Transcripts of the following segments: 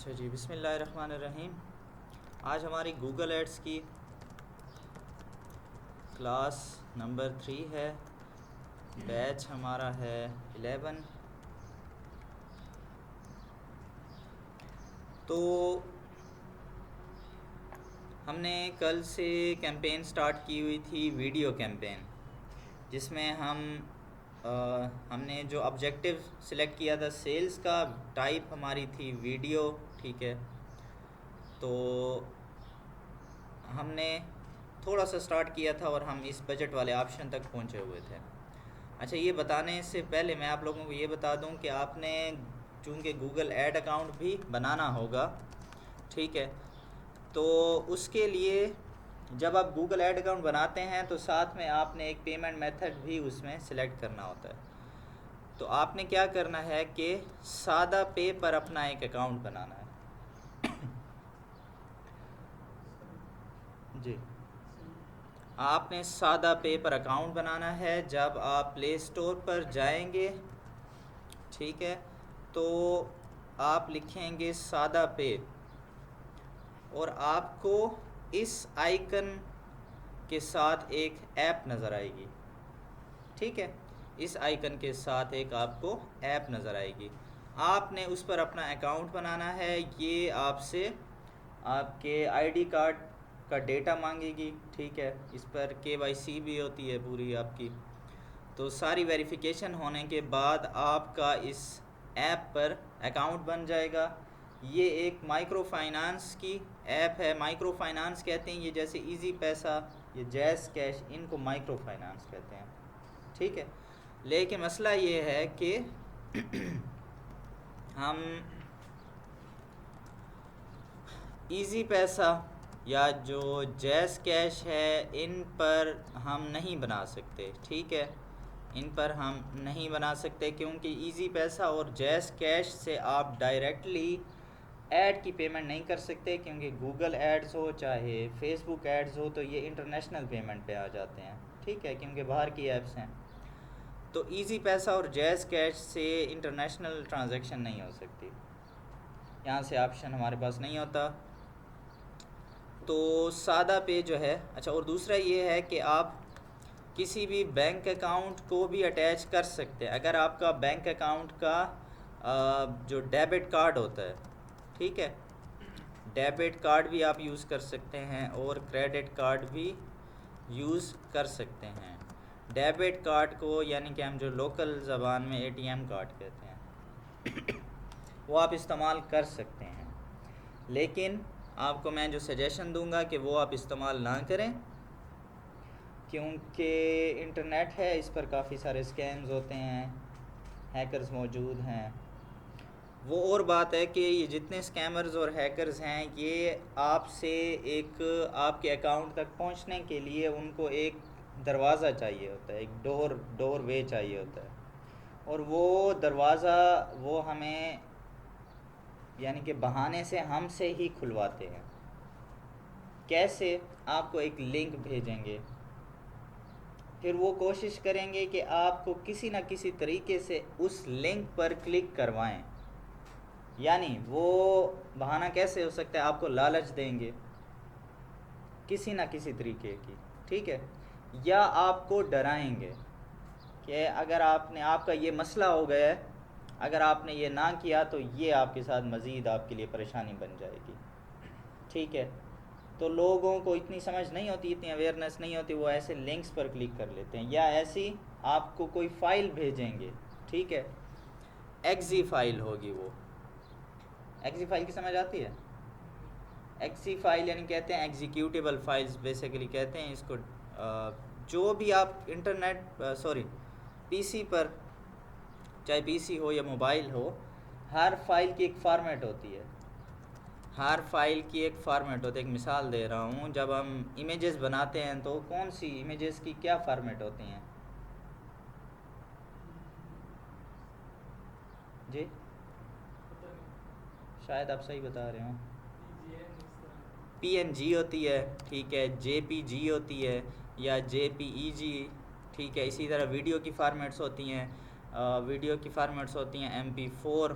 अच्छा जी, बिस्मिल्लाहिर्रहमानिर्रहीम। आज हमारी गूगल एड्स की क्लास नंबर 3 है। बैच हमारा है 11। तो हमने कल से कैंपेन स्टार्ट की हुई थी, वीडियो कैंपेन, जिसमें हमने जो ऑब्जेक्टिव सिलेक्ट किया था सेल्स का, टाइप हमारी थी वीडियो। ठीक है, तो हमने थोड़ा सा स्टार्ट किया था और हम इस बजट वाले ऑप्शन तक पहुंचे हुए थे। अच्छा, ये बताने से पहले मैं आप लोगों को ये बता दूं कि आपने चूँकि गूगल ऐड अकाउंट भी बनाना होगा, ठीक है, तो उसके लिए जब आप गूगल ऐड अकाउंट बनाते हैं तो साथ में आपने एक पेमेंट मेथड भी उसमें सिलेक्ट करना होता है। तो आपने क्या करना है कि सादा पे पर अपना एक अकाउंट बनाना है। जी, आपने सादा पे पर अकाउंट बनाना है। जब आप प्ले स्टोर पर जाएंगे, ठीक है, तो आप लिखेंगे सादा पे और आपको इस आइकन के साथ एक ऐप नज़र आएगी। ठीक है, इस आइकन के साथ एक आपको ऐप नज़र आएगी। आपने उस पर अपना अकाउंट बनाना है। ये आपसे आपके आईडी कार्ड का डेटा मांगेगी। ठीक है, इस पर KYC भी होती है पूरी आपकी। तो सारी वेरिफिकेशन होने के बाद आपका इस ऐप पर अकाउंट बन जाएगा। ये एक माइक्रो फाइनेंस की ऐप है। माइक्रो फाइनेंस कहते हैं ये, जैसे इजी पैसा, ये जैज़ कैश, इनको माइक्रो फाइनेंस कहते हैं। ठीक है, लेकिन मसला ये है कि हम इजी पैसा या जो जैज़ कैश है इन पर हम नहीं बना सकते। ठीक है, इन पर हम नहीं बना सकते क्योंकि इजी पैसा और जैज़ कैश से आप डायरेक्टली ऐड की पेमेंट नहीं कर सकते, क्योंकि गूगल एड्स हो चाहे फेसबुक एड्स हो तो ये इंटरनेशनल पेमेंट पे आ जाते हैं। ठीक है, क्योंकि बाहर की ऐप्स हैं। तो इजी पैसा और जैज़ कैश से इंटरनेशनल ट्रांजैक्शन नहीं हो सकती, यहाँ से ऑप्शन हमारे पास नहीं होता। तो सादा पे जो है, अच्छा, और दूसरा ये है कि आप किसी भी बैंक अकाउंट को भी अटैच कर सकते हैं। अगर आपका बैंक अकाउंट का जो डेबिट कार्ड होता है, ठीक है, डेबिट कार्ड भी आप यूज़ कर सकते हैं और क्रेडिट कार्ड भी यूज़ कर सकते हैं। डेबिट कार्ड को यानी कि हम जो लोकल ज़बान में ATM कार्ड कहते हैं वो आप इस्तेमाल कर सकते हैं, लेकिन आपको मैं जो सजेशन दूंगा कि वो आप इस्तेमाल ना करें, क्योंकि इंटरनेट है, इस पर काफ़ी सारे स्कैम्स होते हैं, हैकर्स मौजूद हैं। वो और बात है कि ये जितने स्कैमर्स और हैकर्स हैं, ये आपसे एक आपके अकाउंट तक पहुंचने के लिए उनको एक दरवाज़ा चाहिए होता है, एक डोर वे चाहिए होता है, और वो दरवाज़ा वो हमें यानी कि बहाने से हमसे ही खुलवाते हैं। कैसे? आपको एक लिंक भेजेंगे, फिर वो कोशिश करेंगे कि आपको किसी न किसी तरीके से उस लिंक पर क्लिक करवाएं। यानी वो बहाना कैसे हो सकता है? आपको लालच देंगे किसी न किसी तरीके की, ठीक है, या आपको डराएंगे कि अगर आपका ये मसला हो गया है, अगर आपने ये ना किया तो ये आपके साथ मज़ीद आपके लिए परेशानी बन जाएगी। ठीक है, तो लोगों को इतनी समझ नहीं होती, इतनी अवेयरनेस नहीं होती, वो ऐसे लिंक्स पर क्लिक कर लेते हैं, या ऐसी आपको कोई फ़ाइल भेजेंगे। ठीक है, एक्जी फ़ाइल होगी वो। एक्जी फ़ाइल की समझ आती है? एक्जी फ़ाइल यानी कहते हैं एग्जीक्यूटेबल फाइल्स, बेसिकली कहते हैं इसको। जो भी आप पीसी पर, चाहे पीसी हो या मोबाइल हो, हर फाइल की एक फ़ॉर्मेट होती है। हर फाइल की एक फ़ॉर्मेट होती है। एक मिसाल दे रहा हूँ, जब हम इमेजेस बनाते हैं तो कौन सी इमेजेस की क्या फ़ॉर्मेट होती हैं जी? शायद आप सही बता रहे हो। PNG होती है, ठीक है, JPG होती है, या JPEG। ठीक है, इसी तरह वीडियो की फ़ॉर्मेट्स होती हैं, MP4,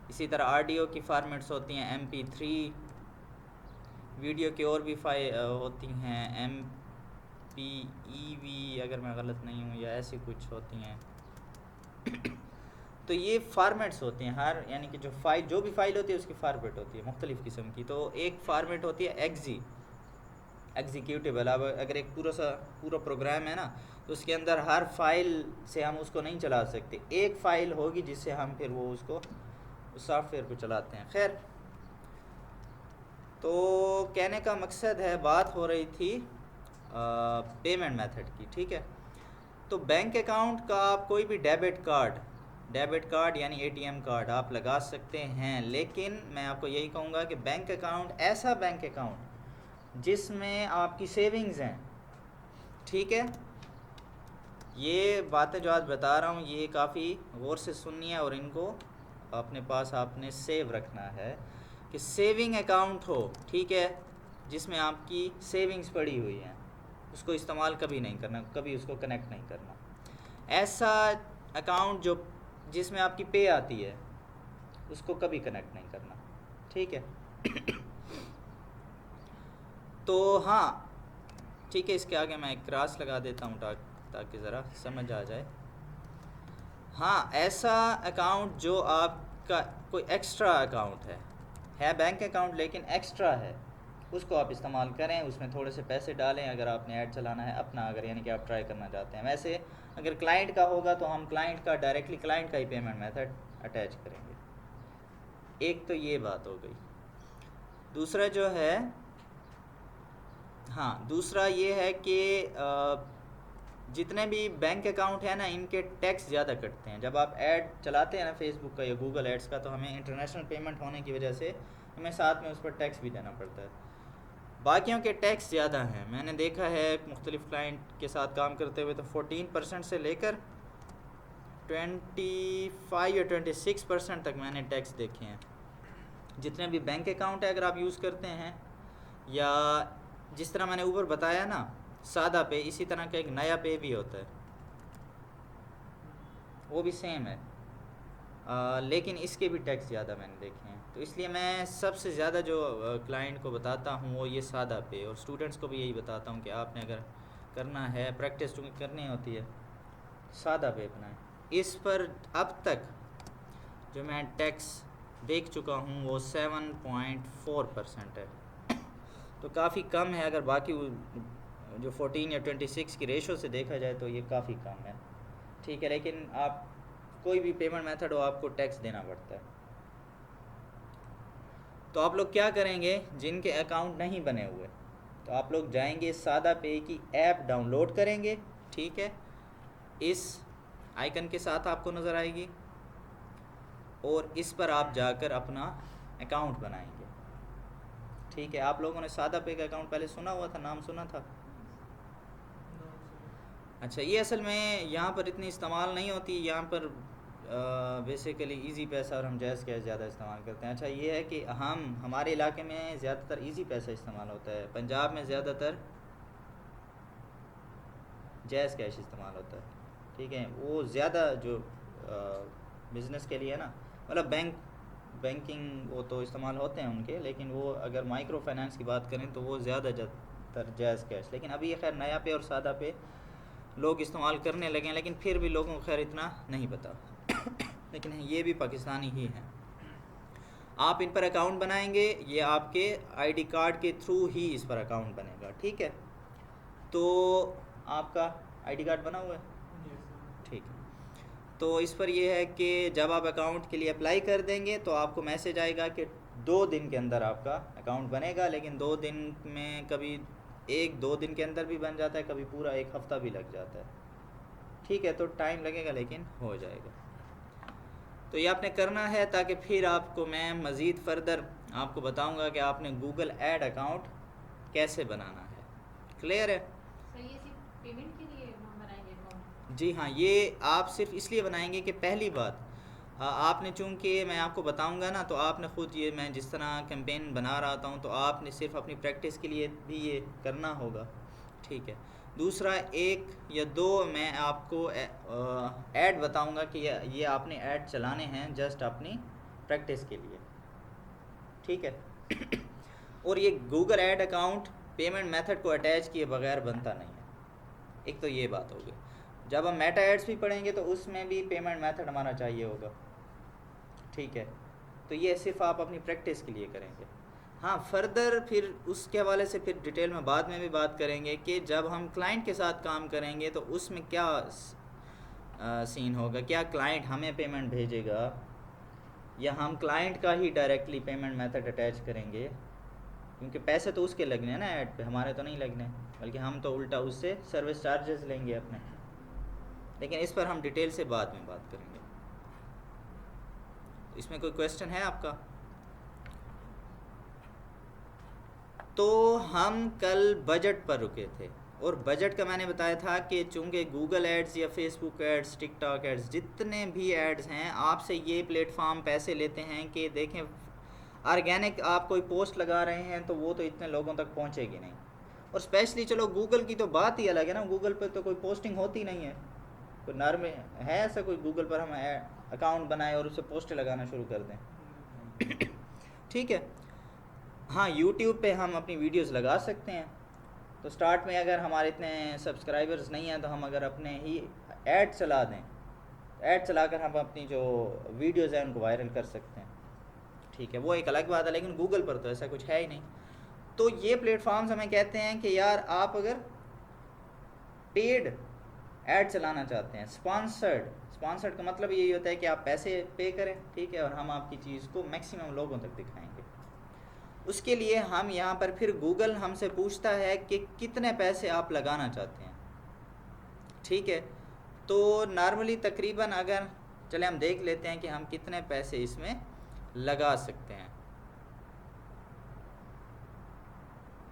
इसी तरह ऑडियो की फॉर्मेट्स होती हैं MP3, वीडियो की और भी होती हैं MPEV अगर मैं गलत नहीं हूँ, या ऐसी कुछ होती हैं। तो ये फार्मेट्स होती हैं, हर यानी कि जो भी फाइल होती है उसकी फार्मेट होती है मुख्तलिफ़ किस्म की। तो एक फार्मेट होती है एग्जीक्यूटिबल। अब अगर एक पूरा प्रोग्राम है ना, तो उसके अंदर हर फाइल से हम उसको नहीं चला सकते, एक फ़ाइल होगी जिससे हम फिर वो उसको उस सॉफ्टवेयर को चलाते हैं। खैर, तो कहने का मकसद है, बात हो रही थी पेमेंट मेथड की, ठीक है। तो बैंक अकाउंट का आप कोई भी डेबिट कार्ड यानी ATM कार्ड आप लगा सकते हैं, लेकिन मैं आपको यही कहूँगा कि बैंक अकाउंट, ऐसा बैंक अकाउंट जिसमें आपकी सेविंग्स हैं, ठीक है। ये बातें जो आज बता रहा हूँ ये काफ़ी गौर से सुननी है और इनको अपने पास आपने सेव रखना है कि सेविंग अकाउंट हो, ठीक है, जिसमें आपकी सेविंग्स पड़ी हुई हैं, उसको इस्तेमाल कभी नहीं करना, कभी उसको कनेक्ट नहीं करना। ऐसा अकाउंट जिसमें आपकी पे आती है उसको कभी कनेक्ट नहीं करना, ठीक है। तो हाँ, ठीक है, इसके आगे मैं एक क्रॉस लगा देता हूँ ताकि ज़रा समझ आ जाए। हाँ, ऐसा अकाउंट जो आपका कोई एक्स्ट्रा अकाउंट है बैंक अकाउंट लेकिन एक्स्ट्रा है, उसको आप इस्तेमाल करें, उसमें थोड़े से पैसे डालें अगर आपने ऐड चलाना है अपना, अगर यानी कि आप ट्राई करना चाहते हैं। वैसे अगर क्लाइंट का होगा तो हम डायरेक्टली क्लाइंट का ही पेमेंट मेथड अटैच करेंगे। एक तो ये बात हो गई। दूसरा जो है, हाँ, दूसरा ये है कि जितने भी बैंक अकाउंट है ना, इनके टैक्स ज़्यादा कटते हैं। जब आप ऐड चलाते हैं ना फेसबुक का या गूगल एड्स का, तो हमें इंटरनेशनल पेमेंट होने की वजह से हमें साथ में उस पर टैक्स भी देना पड़ता है। बाकियों के टैक्स ज़्यादा हैं, मैंने देखा है मुख्तलिफ़ क्लाइंट के साथ काम करते हुए, तो 14% से लेकर 25 या 26% तक मैंने टैक्स देखे हैं। जितने भी बैंक अकाउंट है अगर आप यूज़ करते हैं, या जिस तरह मैंने ऊपर बताया ना सादा पे, इसी तरह का एक नया पे भी होता है, वो भी सेम है, लेकिन इसके भी टैक्स ज़्यादा मैंने देखे हैं। तो इसलिए मैं सबसे ज़्यादा जो क्लाइंट को बताता हूँ वो ये सादा पे, और स्टूडेंट्स को भी यही बताता हूँ कि आपने अगर करना है, प्रैक्टिस चूँकि करनी होती है, सादा पे बनाएं। इस पर अब तक जो मैं टैक्स देख चुका हूँ वो 7.4% है, तो काफ़ी कम है। अगर बाकी जो 14 या 26 की रेशो से देखा जाए तो ये काफ़ी कम है, ठीक है। लेकिन आप कोई भी पेमेंट मेथड हो, आपको टैक्स देना पड़ता है। तो आप लोग क्या करेंगे, जिनके अकाउंट नहीं बने हुए, तो आप लोग जाएंगे सादा पे की ऐप डाउनलोड करेंगे, ठीक है, इस आइकन के साथ आपको नज़र आएगी, और इस पर आप जाकर अपना अकाउंट बनाएंगे, ठीक है। आप लोगों ने सादा पे का अकाउंट पहले सुना हुआ था, नाम सुना था? अच्छा, ये असल में यहाँ पर इतनी इस्तेमाल नहीं होती, यहाँ पर बेसिकली इजी पैसा और हम जैज़ कैश ज़्यादा इस्तेमाल करते हैं। अच्छा, ये है कि हमारे इलाके में ज़्यादातर इजी पैसा इस्तेमाल होता है, पंजाब में ज़्यादातर जैज़ कैश इस्तेमाल होता है, ठीक है। वो ज़्यादा जो बिज़नेस के लिए ना, मतलब बैंकिंग वो तो इस्तेमाल होते हैं उनके, लेकिन वो अगर माइक्रो फाइनेंस की बात करें तो वो ज़्यादातर जैज़ कैश। लेकिन अभी ये खैर नया पे और सादा पे लोग इस्तेमाल करने लगे हैं, लेकिन फिर भी लोगों को खैर इतना नहीं पता। लेकिन ये भी पाकिस्तानी ही हैं। आप इन पर अकाउंट बनाएंगे, ये आपके आईडी कार्ड के थ्रू ही इस पर अकाउंट बनेगा, ठीक है। तो आपका आईडी कार्ड बना हुआ है, ठीक है। तो इस पर यह है कि जब आप अकाउंट के लिए अप्लाई कर देंगे तो आपको मैसेज आएगा कि 2 दिन के अंदर आपका अकाउंट बनेगा। लेकिन 2 दिन में कभी 1-2 दिन के अंदर भी बन जाता है, कभी पूरा 1 हफ़्ता भी लग जाता है, ठीक है। तो टाइम लगेगा लेकिन हो जाएगा। तो ये आपने करना है, ताकि फिर आपको मैं मज़ीद फ़र्दर आपको बताऊंगा कि आपने गूगल ऐड अकाउंट कैसे बनाना है। क्लियर है? सर, ये सिर्फ पेमेंट के लिए हम बनाएंगे अकाउंट? जी हाँ, ये आप सिर्फ इसलिए बनाएंगे कि पहली बात आपने, चूँकि मैं आपको बताऊंगा ना, तो आपने ख़ुद ये, मैं जिस तरह कैंपेन बना रहा हूँ, तो आपने सिर्फ अपनी प्रैक्टिस के लिए भी ये करना होगा, ठीक है। दूसरा, 1 या 2 मैं आपको ऐड बताऊंगा कि ये आपने ऐड चलाने हैं जस्ट अपनी प्रैक्टिस के लिए, ठीक है। और ये Google add account payment method को अटैच किए बगैर बनता नहीं है। एक तो ये बात हो गई। जब हम मेटा एड्स भी पढ़ेंगे तो उसमें भी पेमेंट मेथड हमारा चाहिए होगा, ठीक है। तो ये सिर्फ आप अपनी प्रैक्टिस के लिए करेंगे। हाँ, फर्दर फिर उसके हवाले से फिर डिटेल में बाद में भी बात करेंगे कि जब हम क्लाइंट के साथ काम करेंगे तो उसमें क्या सीन होगा, क्या क्लाइंट हमें पेमेंट भेजेगा या हम क्लाइंट का ही डायरेक्टली पेमेंट मेथड अटैच करेंगे, क्योंकि पैसे तो उसके लगने हैं ना ऐड पे, हमारे तो नहीं लगने, बल्कि हम तो उल्टा उससे सर्विस चार्जेस लेंगे अपने। लेकिन इस पर हम डिटेल से बाद में बात करेंगे। इसमें कोई क्वेश्चन है आपका? तो हम कल बजट पर रुके थे और बजट का मैंने बताया था कि चूँकि गूगल एड्स या फेसबुक एड्स, टिकटॉक एड्स, जितने भी एड्स हैं आपसे ये प्लेटफॉर्म पैसे लेते हैं कि देखें ऑर्गेनिक आप कोई पोस्ट लगा रहे हैं तो वो तो इतने लोगों तक पहुंचेगी नहीं। और स्पेशली चलो गूगल की तो बात ही अलग है ना, गूगल पर तो कोई पोस्टिंग होती नहीं है, कोई नॉर्मल है ऐसा कोई गूगल पर हम अकाउंट बनाए और उससे पोस्टें लगाना शुरू कर दें, ठीक है। हाँ, यूट्यूब पे हम अपनी वीडियोस लगा सकते हैं। तो स्टार्ट में अगर हमारे इतने सब्सक्राइबर्स नहीं हैं तो हम अगर अपने ही ऐड चला दें, ऐड चलाकर हम अपनी जो वीडियोस हैं उनको वायरल कर सकते हैं, ठीक है। वो एक अलग बात है, लेकिन गूगल पर तो ऐसा कुछ है ही नहीं। तो ये प्लेटफॉर्म्स हमें कहते हैं कि यार आप अगर पेड ऐड चलाना चाहते हैं, स्पॉन्सर्ड का मतलब यही होता है कि आप पैसे पे करें, ठीक है, और हम आपकी चीज़ को मैक्सिमम लोगों तक दिखाएंगे। उसके लिए हम यहाँ पर फिर गूगल हमसे पूछता है कि कितने पैसे आप लगाना चाहते हैं, ठीक है। तो नॉर्मली तकरीबन अगर चले हम देख लेते हैं कि हम कितने पैसे इसमें लगा सकते हैं।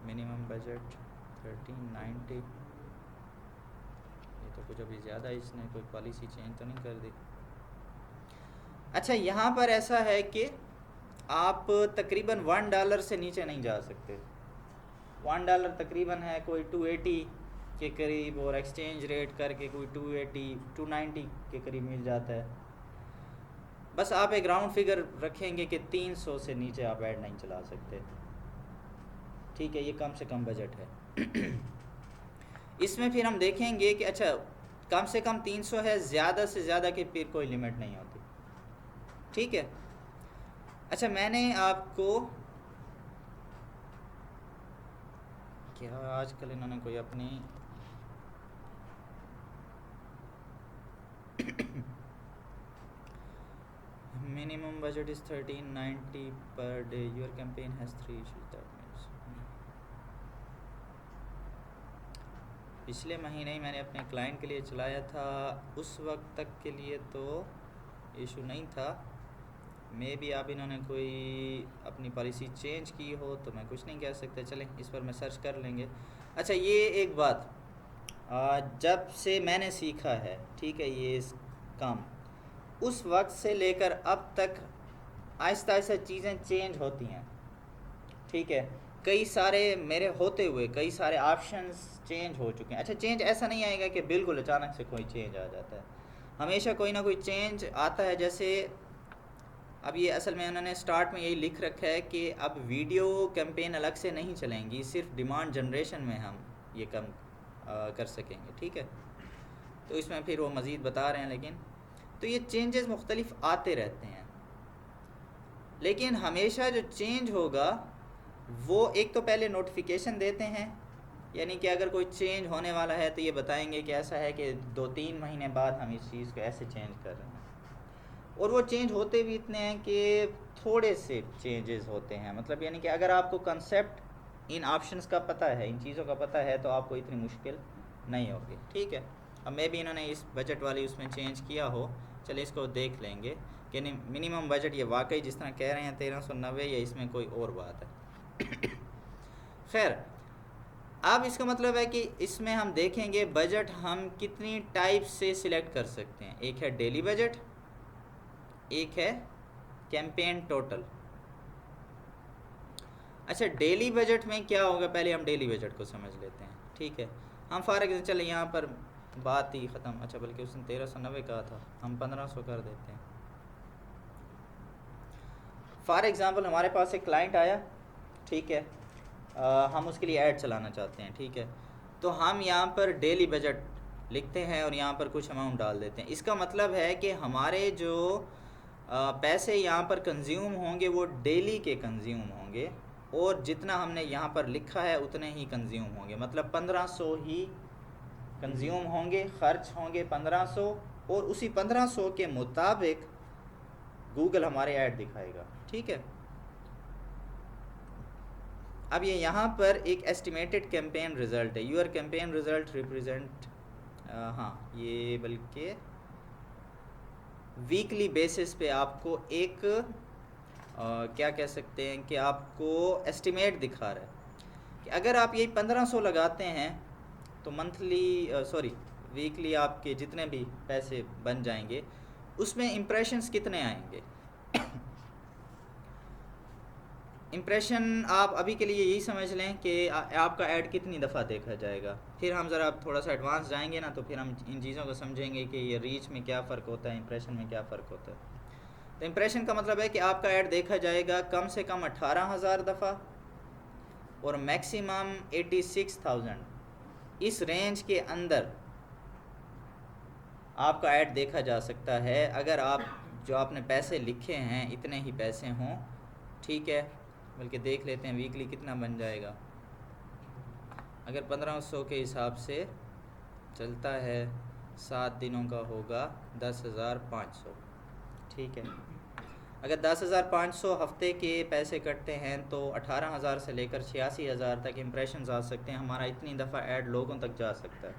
मिनिमम बजट 1390, ये तो कुछ अभी ज़्यादा, इसने कोई पॉलिसी चेंज तो नहीं कर दी। अच्छा, यहाँ पर ऐसा है कि आप तकरीबन $1 से नीचे नहीं जा सकते। $1 तकरीबन है कोई 280 के करीब, और एक्सचेंज रेट करके कोई 280 290 के करीब मिल जाता है। बस आप एक राउंड फिगर रखेंगे कि 300 से नीचे आप ऐड नहीं चला सकते, ठीक है। ये कम से कम बजट है। इसमें फिर हम देखेंगे कि अच्छा कम से कम 300 है, ज़्यादा से ज़्यादा की फिर कोई लिमिट नहीं होती, ठीक है। अच्छा, मैंने आपको क्या आजकल इन्होंने कोई अपनी minimum budget is 1390 per day, your campaign has 3 issues, that means पिछले महीने ही मैंने अपने क्लाइंट के लिए चलाया था, उस वक्त तक के लिए तो इशू नहीं था। मे भी आप इन्होंने कोई अपनी पॉलिसी चेंज की हो तो मैं कुछ नहीं कह सकता, चलें इस पर मैं सर्च कर लेंगे। अच्छा, ये एक बात जब से मैंने सीखा है, ठीक है, ये काम उस वक्त से लेकर अब तक आहिस्ता आहिस्ता चीज़ें चेंज होती हैं, ठीक है। कई सारे मेरे होते हुए कई सारे ऑप्शंस चेंज हो चुके हैं। अच्छा, चेंज ऐसा नहीं आएगा कि बिल्कुल अचानक से कोई चेंज आ जाता है, हमेशा कोई ना कोई चेंज आता है। जैसे अब ये असल में उन्होंने स्टार्ट में यही लिख रखा है कि अब वीडियो कैंपेन अलग से नहीं चलेंगी, सिर्फ डिमांड जनरेशन में हम ये कम कर सकेंगे, ठीक है। तो इसमें फिर वो मज़ीद बता रहे हैं, लेकिन तो ये चेंजेस मुख्तलिफ आते रहते हैं। लेकिन हमेशा जो चेंज होगा वो एक तो पहले नोटिफिकेशन देते हैं, यानी कि अगर कोई चेंज होने वाला है तो ये बताएंगे कि ऐसा है कि 2-3 महीने बाद हम इस चीज़ को ऐसे चेंज कर रहे हैं। और वो चेंज होते भी इतने हैं कि थोड़े से चेंजेस होते हैं, मतलब यानी कि अगर आपको कंसेप्ट इन ऑप्शंस का पता है, इन चीज़ों का पता है, तो आपको इतनी मुश्किल नहीं होगी, ठीक है। अब मे भी इन्होंने इस बजट वाली उसमें चेंज किया हो, चलिए इसको देख लेंगे कि मिनिमम बजट ये वाकई जिस तरह कह रहे हैं 1390 या इसमें कोई और बात है। खैर, अब इसका मतलब है कि इसमें हम देखेंगे बजट हम कितनी टाइप से सिलेक्ट कर सकते हैं। एक है डेली बजट, एक है कैंपेन टोटल। अच्छा, डेली बजट में क्या होगा, पहले हम डेली बजट को समझ लेते हैं, ठीक है। हम फॉर एग्जाम्पल चले यहाँ पर बात ही ख़त्म, अच्छा बल्कि उसने 1390 कहा था, हम 1500 कर देते हैं। फॉर एग्ज़ाम्पल हमारे पास एक क्लाइंट आया, ठीक है, हम उसके लिए ऐड चलाना चाहते हैं, ठीक है, तो हम यहाँ पर डेली बजट लिखते हैं और यहाँ पर कुछ अमाउंट डाल देते हैं। इसका मतलब है कि हमारे जो पैसे यहाँ पर कंज्यूम होंगे वो डेली के कंज्यूम होंगे, और जितना हमने यहाँ पर लिखा है उतने ही कंज्यूम होंगे, मतलब 1500 ही कंज्यूम होंगे, खर्च होंगे 1500, और उसी 1500 के मुताबिक गूगल हमारे ऐड दिखाएगा, ठीक है। अब ये यहाँ पर एक एस्टिमेटेड कैंपेन रिज़ल्ट है, यूर कैंपेन रिज़ल्ट रिप्रेजेंट, हाँ ये बल्कि वीकली बेसिस पे आपको एक क्या कह सकते हैं कि आपको एस्टिमेट दिखा रहा है कि अगर आप यही 1500 लगाते हैं तो मंथली वीकली आपके जितने भी पैसे बन जाएंगे उसमें इम्प्रेशंस कितने आएंगे। इम्प्रेशन आप अभी के लिए यही समझ लें कि आपका ऐड कितनी दफ़ा देखा जाएगा। फिर हम ज़रा थोड़ा सा एडवांस जाएंगे ना, तो फिर हम इन चीज़ों को समझेंगे कि ये रीच में क्या फ़र्क होता है, इम्प्रेशन में क्या फ़र्क होता है। तो इम्प्रेशन का मतलब है कि आपका ऐड देखा जाएगा कम से कम 18,000 दफ़ा और मैक्सिमम 86,000। इस रेंज के अंदर आपका ऐड देखा जा सकता है अगर आप जो आपने पैसे लिखे हैं इतने ही पैसे हों, ठीक है। बल्कि देख लेते हैं वीकली कितना बन जाएगा। अगर 1500 के हिसाब से चलता है, 7 दिनों का होगा 10,500, ठीक है। अगर 10,500 हफ्ते के पैसे कटते हैं तो 18,000 से लेकर 86,000 तक इम्प्रेशंस आ सकते हैं, हमारा इतनी दफ़ा ऐड लोगों तक जा सकता है,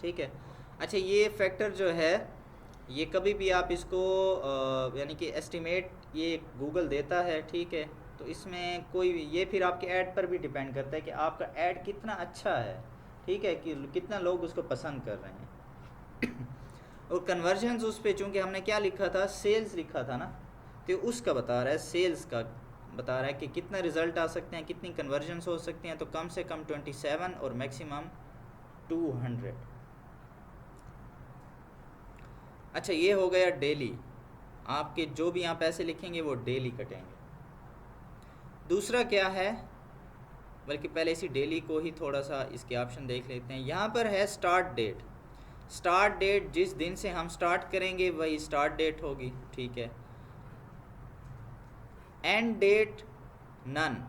ठीक है। अच्छा, ये फैक्टर जो है ये कभी भी आप इसको यानी कि एस्टिमेट ये गूगल देता है, ठीक है, तो इसमें कोई ये फिर आपके ऐड पर भी डिपेंड करता है कि आपका ऐड कितना अच्छा है, ठीक है, कि कितना लोग उसको पसंद कर रहे हैं। और कन्वर्जन्स उस पर चूँकि हमने क्या लिखा था, सेल्स लिखा था ना, तो उसका बता रहा है, सेल्स का बता रहा है कि कितना रिज़ल्ट आ सकते हैं, कितनी कन्वर्जन्स हो सकती हैं। तो कम से कम 27 और मैक्सिमम 200। अच्छा, ये हो गया डेली, आपके जो भी यहाँ पैसे लिखेंगे वो डेली कटेंगे। दूसरा क्या है, बल्कि पहले इसी डेली को ही थोड़ा सा इसके ऑप्शन देख लेते हैं। यहाँ पर है स्टार्ट डेट। स्टार्ट डेट जिस दिन से हम स्टार्ट करेंगे वही स्टार्ट डेट होगी, ठीक है। End date none.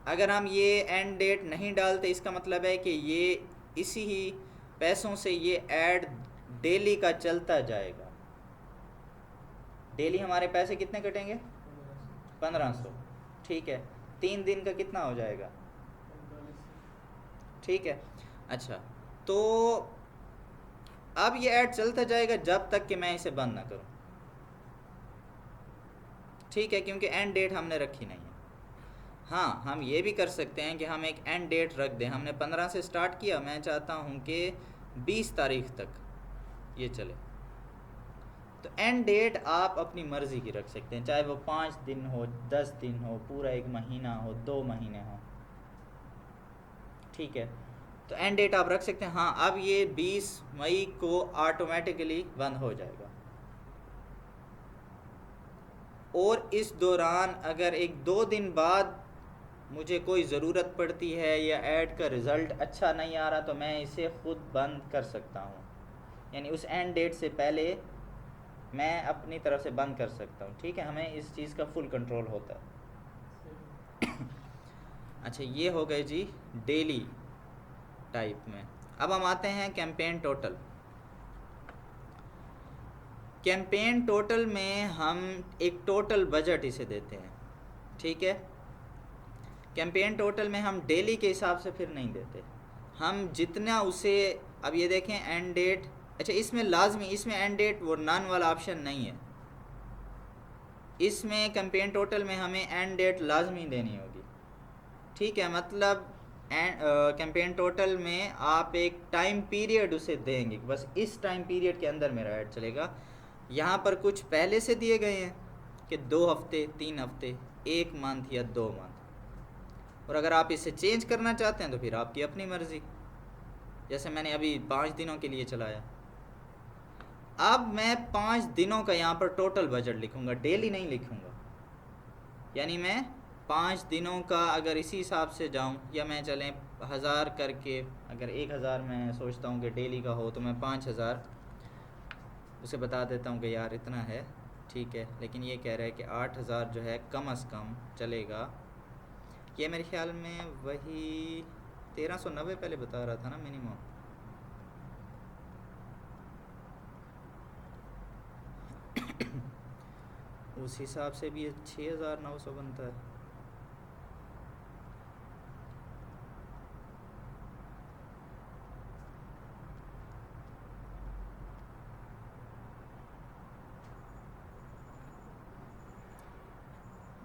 अगर हम ये एंड डेट नहीं डालते इसका मतलब है कि ये इसी ही पैसों से ये ऐड डेली का चलता जाएगा। डेली हमारे पैसे कितने कटेंगे, 1500, ठीक है। 3 दिन का कितना हो जाएगा, ठीक है। अच्छा, तो अब ये ऐड चलता जाएगा जब तक कि मैं इसे बंद ना करूं, ठीक है, क्योंकि एंड डेट हमने रखी नहीं है। हाँ, हम ये भी कर सकते हैं कि हम एक एंड डेट रख दें। हमने 15 से स्टार्ट किया, मैं चाहता हूँ कि 20 तारीख तक ये चले, तो एंड डेट आप अपनी मर्ज़ी की रख सकते हैं, चाहे वो 5 दिन हो, 10 दिन हो, पूरा 1 महीना हो, 2 महीने हो, ठीक है। तो एंड डेट आप रख सकते हैं। हाँ, अब ये 20 मई को ऑटोमेटिकली बंद हो जाएगा, और इस दौरान अगर 1-2 दिन बाद मुझे कोई ज़रूरत पड़ती है या ऐड का रिज़ल्ट अच्छा नहीं आ रहा तो मैं इसे ख़ुद बंद कर सकता हूँ, यानी उस एंड डेट से पहले मैं अपनी तरफ से बंद कर सकता हूँ, ठीक है। हमें इस चीज़ का फुल कंट्रोल होता है। अच्छा, ये हो गए जी डेली टाइप में। अब हम आते हैं कैंपेन टोटल। कैंपेन टोटल में हम एक टोटल बजट इसे देते हैं, ठीक है। कैंपेन टोटल में हम डेली के हिसाब से फिर नहीं देते, हम जितना उसे, अब ये देखें एंड डेट। अच्छा, इसमें लाजमी, इसमें एंड डेट वो नन वाला ऑप्शन नहीं है, इसमें कैंपेन टोटल में हमें एंड डेट लाजमी देनी होगी, ठीक है। मतलब कैंपेन टोटल में आप एक टाइम पीरियड उसे देंगे, बस इस टाइम पीरियड के अंदर मेरा ऐड चलेगा। यहाँ पर कुछ पहले से दिए गए हैं कि 2 हफ्ते, 3 हफ्ते, 1 मंथ या 2 मंथ, और अगर आप इसे चेंज करना चाहते हैं तो फिर आपकी अपनी मर्ज़ी। जैसे मैंने अभी 5 दिनों के लिए चलाया, अब मैं 5 दिनों का यहाँ पर टोटल बजट लिखूँगा, डेली नहीं लिखूँगा, यानी मैं 5 दिनों का अगर इसी हिसाब से जाऊं, या मैं चलें 1000 करके, अगर 1000 मैं सोचता हूँ कि डेली का हो तो मैं 5000 उसे बता देता हूँ कि यार इतना है, ठीक है। लेकिन ये कह रहा है कि 8000 जो है कम अज़ कम चलेगा। ये मेरे ख्याल में वही 1390 पहले बता रहा था ना मिनिमम। उस हिसाब से भी ये 6900 बनता है।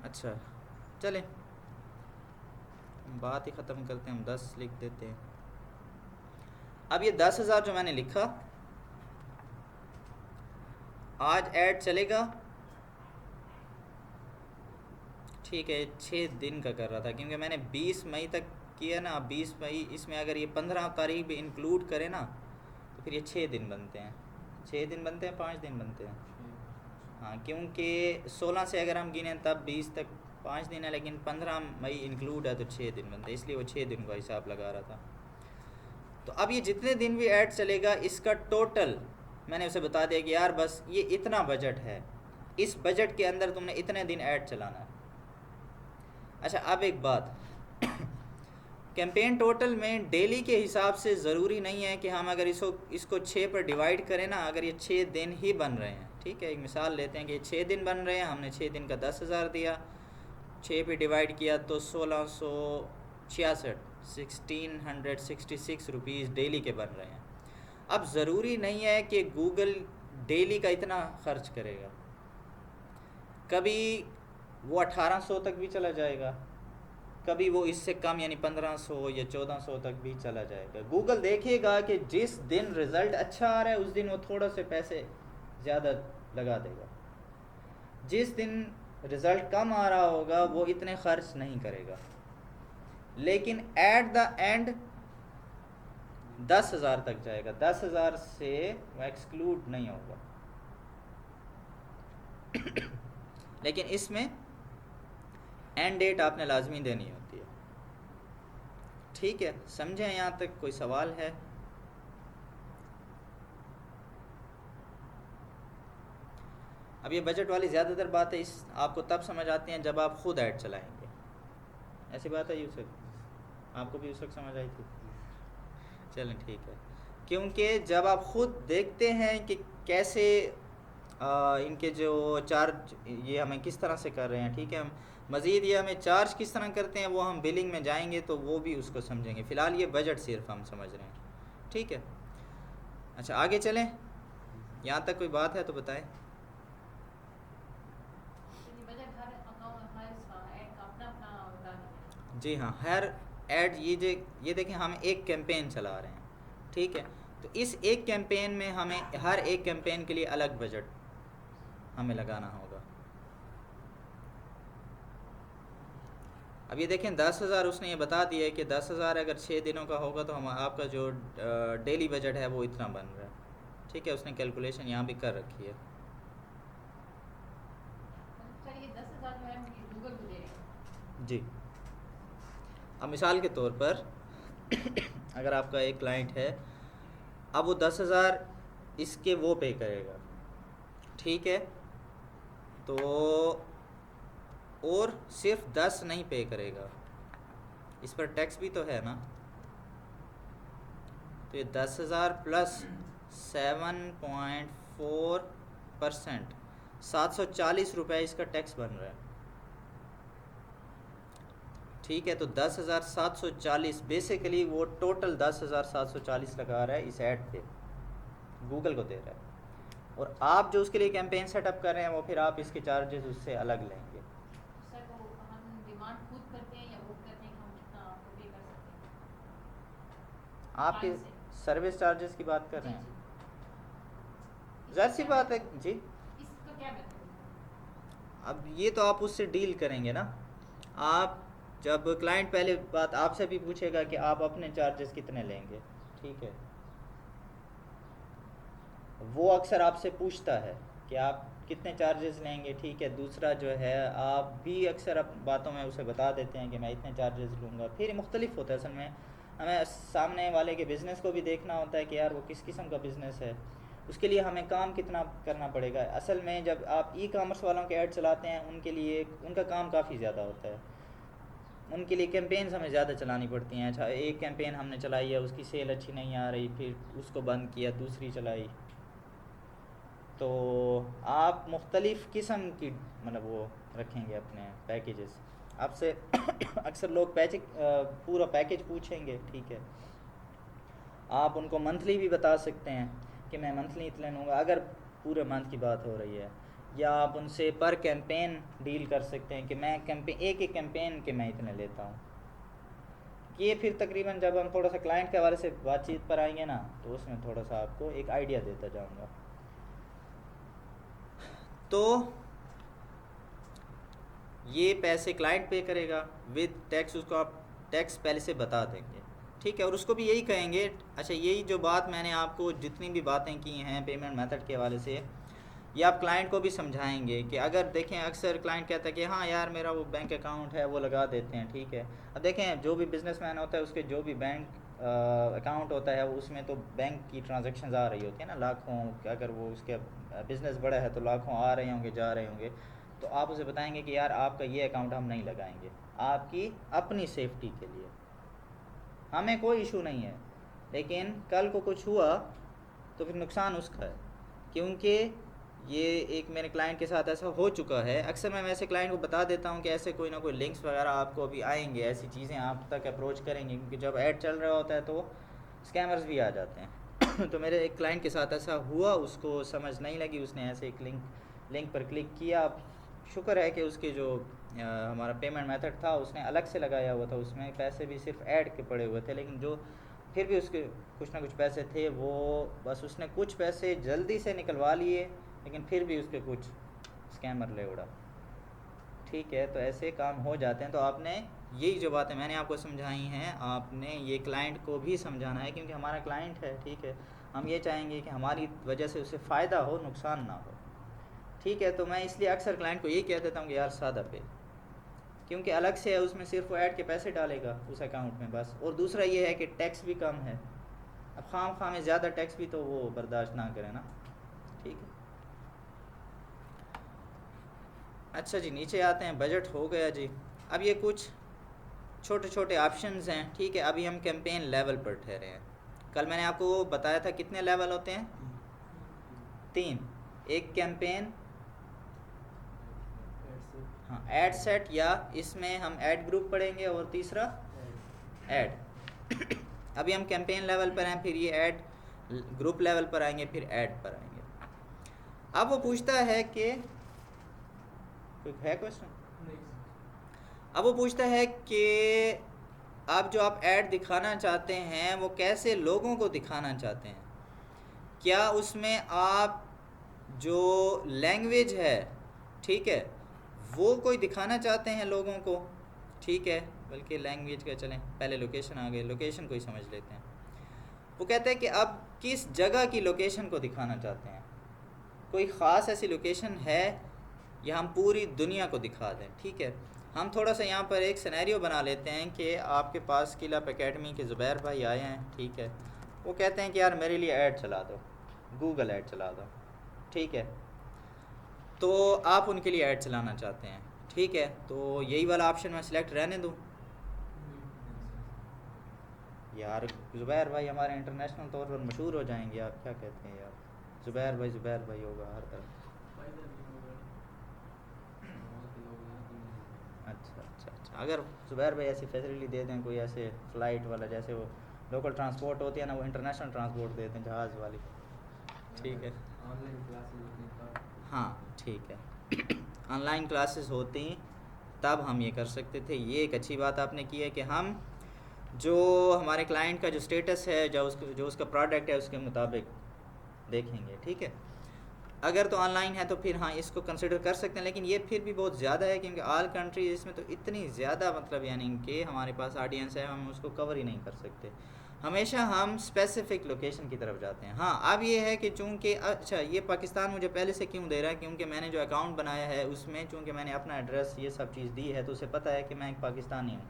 अच्छा चलें, बात ही ख़त्म करते हैं, हम 10 लिख देते हैं। अब ये 10,000 जो मैंने लिखा, आज ऐड चलेगा, ठीक है। 6 दिन का कर रहा था क्योंकि मैंने 20 मई तक किया ना। 20 मई, इसमें अगर ये 15 तारीख भी इंक्लूड करें ना तो फिर ये 6 दिन बनते हैं। 6 दिन बनते हैं, 5 दिन बनते हैं। हाँ, क्योंकि 16 से अगर हम गिने तब 20 तक 5 दिन है, लेकिन 15 मई इंक्लूड है तो 6 दिन बनते हैं, इसलिए वो 6 दिन का हिसाब लगा रहा था। तो अब ये जितने दिन भी ऐड चलेगा इसका टोटल मैंने उसे बता दिया कि यार बस ये इतना बजट है, इस बजट के अंदर तुमने इतने दिन ऐड चलाना है। अच्छा अब एक बात, कैंपेन टोटल में डेली के हिसाब से ज़रूरी नहीं है कि हम अगर इसको 6 पर डिवाइड करें ना, अगर ये 6 दिन ही बन रहे हैं, ठीक है। एक मिसाल लेते हैं कि 6 दिन बन रहे हैं, हमने 6 दिन का 10,000 दिया, 6 पे डिवाइड किया तो 1666 1666 रुपीज़ डेली के बन रहे हैं। अब ज़रूरी नहीं है कि गूगल डेली का इतना ख़र्च करेगा, कभी वो 1800 तक भी चला जाएगा, कभी वो इससे कम यानी 1500 या 1400 तक भी चला जाएगा। गूगल देखेगा कि जिस दिन रिज़ल्ट अच्छा आ रहा है उस दिन वो थोड़ा से पैसे ज़्यादा लगा देगा, जिस दिन रिज़ल्ट कम आ रहा होगा वो इतने खर्च नहीं करेगा। लेकिन एट द एंड 10,000 तक जाएगा, 10,000 से वो एक्सक्लूड नहीं होगा। लेकिन इसमें एंड डेट आपने लाजमी देनी होती है, ठीक है। समझें यहाँ तक? कोई सवाल है? अब ये बजट वाली ज़्यादातर बातें इस आपको तब समझ आती हैं जब आप ख़ुद ऐड चलाएंगे। ऐसी बात है यूसुफ, आपको भी यूसुफ समझ आई थी? चलें ठीक है, क्योंकि जब आप ख़ुद देखते हैं कि कैसे इनके जो चार्ज ये हमें किस तरह से कर रहे हैं, ठीक है, हम मज़ीद ये हमें चार्ज किस तरह करते हैं वो हम बिलिंग में जाएंगे तो वो भी उसको समझेंगे। फ़िलहाल ये बजट सिर्फ हम समझ रहे हैं, ठीक है। अच्छा आगे चलें, यहाँ तक कोई बात है तो बताएं। जी हाँ, हर ऐड ये देखें हम एक कैंपेन चला रहे हैं, ठीक है। तो इस एक कैंपेन में हमें हर एक कैंपेन के लिए अलग बजट हमें लगाना होगा। अब ये देखें 10,000 उसने ये बता दिया है कि 10,000 अगर 6 दिनों का होगा तो हम आपका जो डेली बजट है वो इतना बन रहा है, ठीक है। उसने कैलकुलेशन यहाँ भी कर रखी है। जी, अब मिसाल के तौर पर अगर आपका एक क्लाइंट है, अब वो 10,000 इसके वो पे करेगा, ठीक है। तो और सिर्फ 10 नहीं पे करेगा, इस पर टैक्स भी तो है ना। तो ये 10,000 प्लस 7.4% 740 रुपये इसका टैक्स बन रहा है, ठीक है। तो 10,740 बेसिकली वो टोटल 10,740 लगा रहा है इस ऐड पे, गूगल को दे रहा है। और आप जो उसके लिए कैंपेन सेटअप कर रहे हैं वो फिर आप इसके चार्जेस उससे अलग लेंगे। सर वो हम डिमांड खुद करते हैं या वो करते हैं कि हम कितना आपको पे कर सकते हैं? आपके सर्विस चार्जेस की बात कर रहे हैं, जाहिर सी बात है जी। इसका क्या बेनिफिट है? अब ये तो आप उससे डील करेंगे ना। आप जब क्लाइंट पहले बात आपसे भी पूछेगा कि आप अपने चार्जेस कितने लेंगे, ठीक है। वो अक्सर आपसे पूछता है कि आप कितने चार्जेस लेंगे, ठीक है। दूसरा जो है आप भी अक्सर बातों में उसे बता देते हैं कि मैं इतने चार्जेस लूँगा, फिर मुख्तलिफ होता है असल में। हमें सामने वाले के बिज़नेस को भी देखना होता है कि यार वो किस किस्म का बिज़नेस है, उसके लिए हमें काम कितना करना पड़ेगा। असल में जब आप ई कॉमर्स वालों के ऐड चलाते हैं उनके लिए उनका काम काफ़ी ज़्यादा होता है, उनके लिए कैंपेन्स हमें ज़्यादा चलानी पड़ती हैं। अच्छा, एक कैंपेन हमने चलाई है, उसकी सेल अच्छी नहीं आ रही, फिर उसको बंद किया, दूसरी चलाई, तो आप मुख्तलिफ़ किस्म की मतलब वो रखेंगे अपने पैकेजेस आपसे। अक्सर लोग पूरा पैकेज पूछेंगे, ठीक है। आप उनको मंथली भी बता सकते हैं कि मैं मंथली इतने लूँगा अगर पूरे मंथ की बात हो रही है, या आप उनसे पर कैंपेन डील कर सकते हैं कि मैं एक कैंपेन के मैं इतने लेता हूँ। ये फिर तकरीबन जब हम थोड़ा सा क्लाइंट के हवाले से बातचीत पर आएंगे ना, तो उसमें थोड़ा सा आपको एक आइडिया देता जाऊँगा। तो ये पैसे क्लाइंट पे करेगा विद टैक्स, उसको आप टैक्स पहले से बता देंगे, ठीक है। और उसको भी यही कहेंगे, अच्छा यही जो बात मैंने आपको जितनी भी बातें की हैं पेमेंट मेथड के हवाले से, ये आप क्लाइंट को भी समझाएंगे कि अगर देखें अक्सर क्लाइंट कहता है कि हाँ यार मेरा वो बैंक अकाउंट है वो लगा देते हैं, ठीक है। अब देखें जो भी बिजनेसमैन होता है उसके जो भी बैंक अकाउंट होता है उसमें तो बैंक की ट्रांजैक्शंस आ रही होती है ना, लाखों, अगर वो उसके बिज़नेस बड़ा है तो लाखों आ रहे होंगे जा रहे होंगे। तो आप उसे बताएंगे कि यार आपका ये अकाउंट हम नहीं लगाएंगे, आपकी अपनी सेफ्टी के लिए, हमें कोई इशू नहीं है, लेकिन कल को कुछ हुआ तो फिर नुकसान उसका है। क्योंकि ये एक मेरे क्लाइंट के साथ ऐसा हो चुका है। अक्सर मैं वैसे क्लाइंट को बता देता हूँ कि ऐसे कोई ना कोई लिंक्स वगैरह आपको अभी आएंगे, ऐसी चीज़ें आप तक अप्रोच करेंगे, क्योंकि जब ऐड चल रहा होता है तो स्कैमर्स भी आ जाते हैं। तो मेरे एक क्लाइंट के साथ ऐसा हुआ, उसको समझ नहीं लगी, उसने ऐसे एक लिंक पर क्लिक किया। शुक्र है कि उसके जो हमारा पेमेंट मेथड था उसने अलग से लगाया हुआ था, उसमें पैसे भी सिर्फ ऐड के पड़े हुए थे, लेकिन जो फिर भी उसके कुछ ना कुछ पैसे थे, वो बस उसने कुछ पैसे जल्दी से निकलवा लिए, लेकिन फिर भी उसके कुछ स्कैमर ले उड़ा, ठीक है। तो ऐसे काम हो जाते हैं। तो आपने यही जो बातें मैंने आपको समझाई हैं, आपने ये क्लाइंट को भी समझाना है, क्योंकि हमारा क्लाइंट है, ठीक है। हम ये चाहेंगे कि हमारी वजह से उसे फ़ायदा हो, नुकसान ना हो, ठीक है। तो मैं इसलिए अक्सर क्लाइंट को यही कह देता हूँ कि यार सादा पे, क्योंकि अलग से है उसमें सिर्फ वो ऐड के पैसे डालेगा उस अकाउंट में बस। और दूसरा ये है कि टैक्स भी कम है, अब खाम में ज़्यादा टैक्स भी तो वो बर्दाश्त ना करें ना, ठीक है। अच्छा जी, नीचे आते हैं, बजट हो गया जी। अब ये कुछ छोटे छोटे ऑप्शंस हैं, ठीक है। अभी हम कैंपेन लेवल पर ठहरे हैं। कल मैंने आपको बताया था कितने लेवल होते हैं, 3। एक कैंपेन, हाँ ऐड सेट, या इसमें हम ऐड ग्रुप पढ़ेंगे, और तीसरा ऐड। अभी हम कैंपेन लेवल पर हैं, फिर ये ऐड ग्रुप लेवल पर आएंगे, फिर ऐड पर आएंगे। अब वो पूछता है कि कोई है क्वेश्चन? अब वो पूछता है कि आप ऐड दिखाना चाहते हैं वो कैसे लोगों को दिखाना चाहते हैं, क्या उसमें आप जो लैंग्वेज है, ठीक है, वो कोई दिखाना चाहते हैं लोगों को, ठीक है। बल्कि लैंग्वेज का चलें, पहले लोकेशन आ गई, लोकेशन को ही समझ लेते हैं। वो कहते हैं कि अब किस जगह की लोकेशन को दिखाना चाहते हैं, कोई ख़ास ऐसी लोकेशन है या हम पूरी दुनिया को दिखा दें, ठीक है। हम थोड़ा सा यहाँ पर एक सिनेरियो बना लेते हैं कि आपके पास स्किल अप एकेडमी के ज़ुबैर भाई आए हैं, ठीक है। वो कहते हैं कि यार मेरे लिए ऐड चला दो, गूगल ऐड चला दो, ठीक है। तो आप उनके लिए ऐड चलाना चाहते हैं, ठीक है। तो यही वाला ऑप्शन मैं सिलेक्ट रहने दूँ? यार ज़ुबैर भाई हमारे इंटरनेशनल तौर पर मशहूर हो जाएंगे, आप क्या कहते हैं यार? ज़ुबैर भाई होगा हर तरफ। अच्छा, अगर ज़ुबैर भाई ऐसी फैसिलिटी दे दें, कोई ऐसे फ़्लाइट वाला, जैसे वो लोकल ट्रांसपोर्ट होती है ना, वो इंटरनेशनल ट्रांसपोर्ट देते हैं जहाज़ वाली, ठीक है। ऑनलाइन क्लासेस, हाँ ठीक है। ऑनलाइन क्लासेस होती तब हम ये कर सकते थे। ये एक अच्छी बात आपने की है कि हम जो हमारे क्लाइंट का जो स्टेटस है, जो उसका प्रोडक्ट है उसके मुताबिक देखेंगे, ठीक है। अगर तो ऑनलाइन है तो फिर हाँ इसको कंसिडर कर सकते हैं, लेकिन ये फिर भी बहुत ज़्यादा है, क्योंकि ऑल कंट्रीज इसमें तो इतनी ज़्यादा मतलब यानी कि हमारे पास ऑडियंस है, हम उसको कवर ही नहीं कर सकते। हमेशा हम स्पेसिफिक लोकेशन की तरफ जाते हैं। हाँ, अब ये है कि चूंकि अच्छा ये पाकिस्तान मुझे पहले से क्यों दे रहा है, क्योंकि मैंने जो अकाउंट बनाया है उसमें चूंकि मैंने अपना एड्रेस ये सब चीज़ दी है तो उसे पता है कि मैं एक पाकिस्तानी हूँ,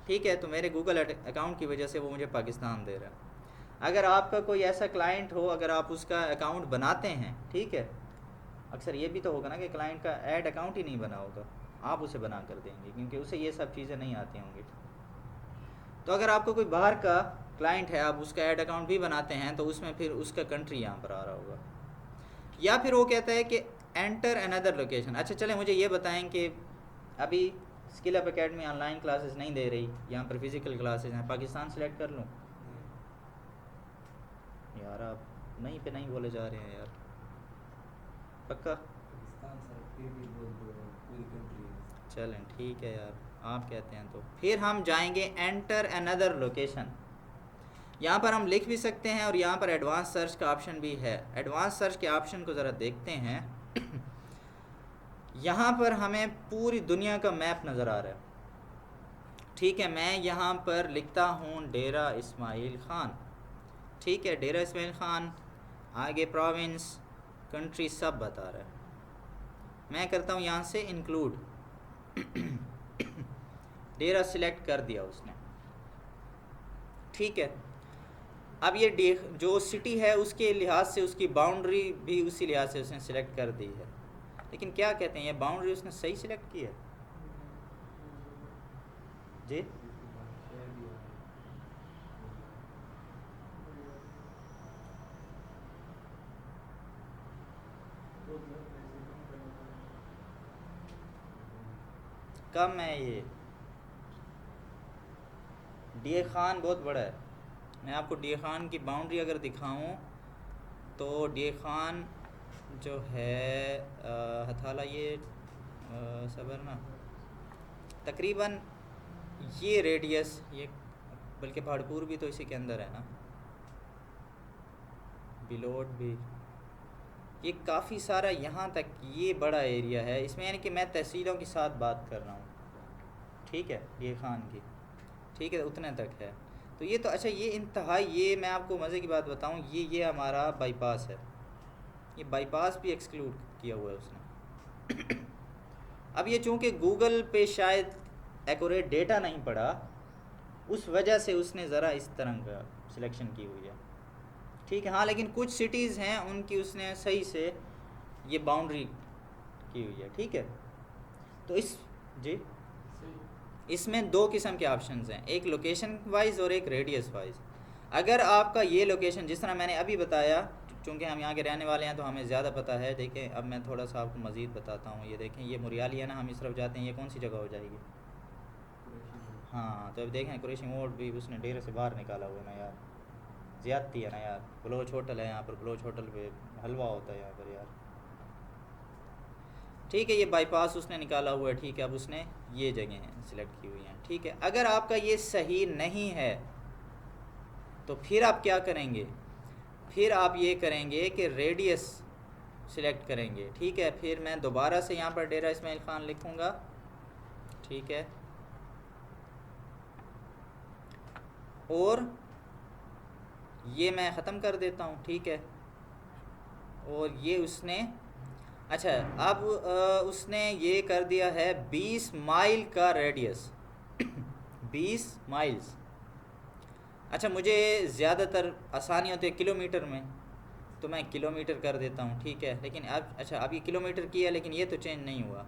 ठीक है। तो मेरे गूगल अकाउंट की वजह से वो मुझे पाकिस्तान दे रहा है। अगर आपका कोई ऐसा क्लाइंट हो, अगर आप उसका अकाउंट बनाते हैं, ठीक है, अक्सर ये भी तो होगा ना कि क्लाइंट का ऐड अकाउंट ही नहीं बना होगा, आप उसे बना कर देंगे क्योंकि उसे ये सब चीज़ें नहीं आती होंगी। तो अगर आपको कोई बाहर का क्लाइंट है, आप उसका ऐड अकाउंट भी बनाते हैं तो उसमें फिर उसका कंट्री यहाँ पर आ रहा होगा। या फिर वो कहता है कि एंटर अनदर लोकेशन। अच्छा चलें, मुझे ये बताएं कि अभी skill up academy online classes नहीं दे रही, यहाँ पर फिज़िकल क्लासेस हैं, पाकिस्तान सेलेक्ट कर लूँ? यार आप नहीं पे नहीं बोले जा रहे हैं यार, पक्का? पाकिस्तान सर फिर भी बोल दो, पूरी कंट्री है। चलें ठीक है यार, आप कहते हैं तो फिर हम जाएंगे एंटर अनदर लोकेशन। यहाँ पर हम लिख भी सकते हैं और यहाँ पर एडवांस सर्च का ऑप्शन भी है। एडवांस सर्च के ऑप्शन को ज़रा देखते हैं। यहाँ पर हमें पूरी दुनिया का मैप नज़र आ रहा है, ठीक है। मैं यहाँ पर लिखता हूँ डेरा इस्माइल ख़ान, ठीक है, डेरा इस्माइल ख़ान, आगे प्रोविंस, कंट्री सब बता रहा है। मैं करता हूँ यहाँ से इंक्लूड, डेरा सिलेक्ट कर दिया उसने, ठीक है। अब ये जो सिटी है उसके लिहाज से उसकी बाउंड्री भी उसी लिहाज से उसने सिलेक्ट कर दी है। लेकिन क्या कहते हैं, ये बाउंड्री उसने सही सिलेक्ट की है जी? कम है ये, डी खान बहुत बड़ा है। मैं आपको डी खान की बाउंड्री अगर दिखाऊं तो डी खान जो है हथाला ये सबर ना तकरीबन ये रेडियस, ये बल्कि भाड़पुर भी तो इसी के अंदर है ना, बिलोट भी, ये काफ़ी सारा यहाँ तक ये बड़ा एरिया है इसमें, यानी कि मैं तहसीलों के साथ बात कर रहा हूँ, ठीक है, ये खान की, ठीक है, उतने तक है। तो ये तो अच्छा, ये इंतहाई, ये मैं आपको मज़े की बात बताऊँ, ये हमारा बाईपास है, ये बाईपास भी एक्सक्लूड किया हुआ है उसने। अब ये चूँकि गूगल पे शायद एक्यूरेट डेटा नहीं पड़ा, उस वजह से उसने ज़रा इस तरह का सिलेक्शन की हुई है, ठीक है। हाँ, लेकिन कुछ सिटीज़ हैं उनकी उसने सही से ये बाउंड्री की हुई है, ठीक है। तो इस जी इसमें दो किस्म के ऑप्शंस हैं, एक लोकेशन वाइज और एक रेडियस वाइज। अगर आपका ये लोकेशन जिस तरह मैंने अभी बताया, चूँकि हम यहाँ के रहने वाले हैं तो हमें ज़्यादा पता है। देखें, अब मैं थोड़ा सा आपको मज़ीद बताता हूँ। ये देखें, ये मुरियाली है ना, हम इस तरफ जाते हैं, ये कौन सी जगह हो जाएगी? हाँ, तो अब देखें कुरैशी मोड़ भी उसने डेरे से बाहर निकाला हुआ है ना यार, ज़्यादती है ना यार। बलोच होटल है यहाँ पर, बलोच होटल पे हलवा होता है यहाँ पर यार, ठीक है। ये बाईपास उसने निकाला हुआ है, ठीक है। अब उसने ये जगह सिलेक्ट की हुई हैं, ठीक है। अगर आपका ये सही नहीं है तो फिर आप क्या करेंगे? फिर आप ये करेंगे कि रेडियस सिलेक्ट करेंगे, ठीक है। फिर मैं दोबारा से यहाँ पर डेरा इस्माइल ख़ान लिखूँगा, ठीक है, और ये मैं ख़त्म कर देता हूँ, ठीक है। और ये उसने अच्छा, अब उसने ये कर दिया है 20 माइल का रेडियस, 20 माइल्स। अच्छा, मुझे ज़्यादातर आसानी होती है किलोमीटर में, तो मैं किलोमीटर कर देता हूँ, ठीक है। लेकिन अब अच्छा, अब ये किलोमीटर की है, लेकिन ये तो चेंज नहीं हुआ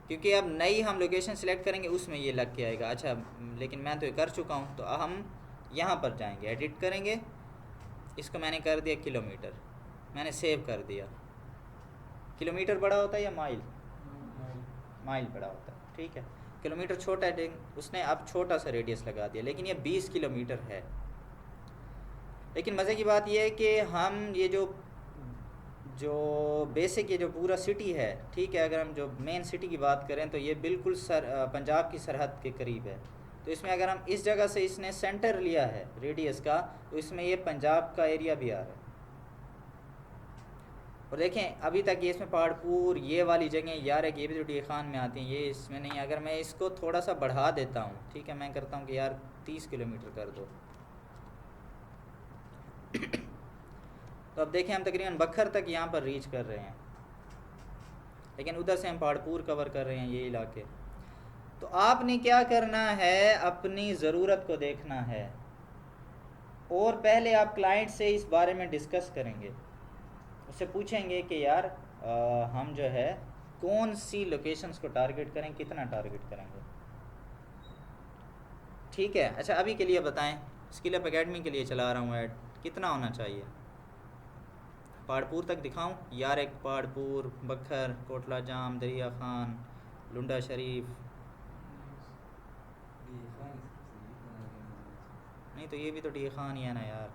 क्योंकि अब नई हम लोकेशन सिलेक्ट करेंगे उसमें ये लग के आएगा। अच्छा, लेकिन मैं तो ये कर चुका हूँ, तो हम यहाँ पर जाएंगे, एडिट करेंगे, इसको मैंने कर दिया किलोमीटर, मैंने सेव कर दिया। किलोमीटर बड़ा होता है या माइल? माइल बड़ा होता है, ठीक है। किलोमीटर छोटा है, उसने अब छोटा सा रेडियस लगा दिया, लेकिन ये 20 किलोमीटर है। लेकिन मज़े की बात यह है कि हम ये जो बेसिक ये जो पूरा सिटी है, ठीक है, अगर हम जो मेन सिटी की बात करें तो ये बिल्कुल पंजाब की सरहद के करीब है। तो इसमें अगर हम इस जगह से इसने सेंटर लिया है रेडियस का, तो इसमें ये पंजाब का एरिया भी आ रहा है। और देखें, अभी तक ये इसमें पहाड़पुर, ये वाली जगह यार है, ये भी तो डी खान में आती हैं, ये इसमें नहीं। अगर मैं इसको थोड़ा सा बढ़ा देता हूँ, ठीक है, मैं करता हूँ कि यार 30 किलोमीटर कर दो, तो अब देखें हम तकरीबन बखर तक यहाँ पर रीच कर रहे हैं, लेकिन उधर से हम पहाड़पुर कवर कर रहे हैं ये इलाके। तो आपने क्या करना है, अपनी ज़रूरत को देखना है, और पहले आप क्लाइंट से इस बारे में डिस्कस करेंगे। उससे पूछेंगे कि यार हम जो है कौन सी लोकेशंस को टारगेट करें, कितना टारगेट करेंगे। ठीक है, अच्छा अभी के लिए बताएं, स्किल अप एकेडमी के लिए चला रहा हूँ ऐड, कितना होना चाहिए? पहाड़पुर तक दिखाऊं यार? एक पहाड़पुर, बखर, कोटला जाम, दरिया खान, लुंडा शरीफ। ये खान इससे इतना आगे नहीं जाना चाहिए। नहीं तो ये भी तो डी खान ही है ना यार।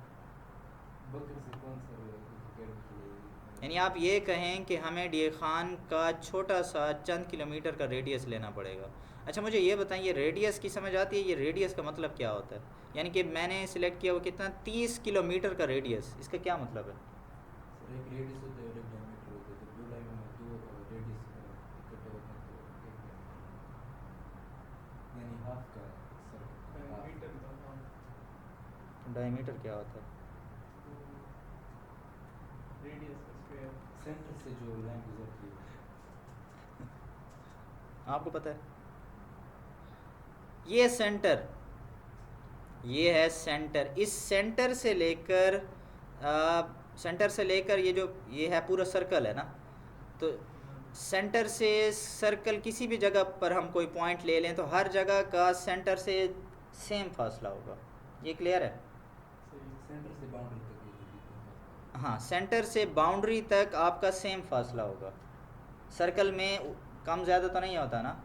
बकर से कौन सा एकेडमी के लिए यानी आप ये कहें कि हमें डी खान का छोटा सा चंद किलोमीटर का रेडियस लेना पड़ेगा। अच्छा मुझे ये बताइए, रेडियस की समझ आती है? ये रेडियस का मतलब क्या होता है? यानी कि मैंने सिलेक्ट किया वो कितना, 30 किलोमीटर का रेडियस, इसका क्या मतलब है? सर एक रेडियस होता है और एक डायमीटर होता है। तो ब्लू लाइन में दो रेडियस इकट्ठे होते हैं तो एक डायमीटर, यानी हाफ का सर्कल। मीटर का हाँ, डायमीटर क्या होता है? रेडियस का स्क्वायर। सेंटर से जो लाइन गुजरती है। आपको पता है? ये सेंटर, ये है सेंटर। इस सेंटर से लेकर ये जो ये है पूरा सर्कल है ना, तो सेंटर से सर्कल किसी भी जगह पर हम कोई पॉइंट ले लें तो हर जगह का सेंटर से सेम फासला होगा। ये क्लियर है? सेंटर से बाउंड्री तक ये जितना हाँ, सेंटर से बाउंड्री तक आपका सेम फासला होगा। सर्कल में कम ज़्यादा तो नहीं होता ना,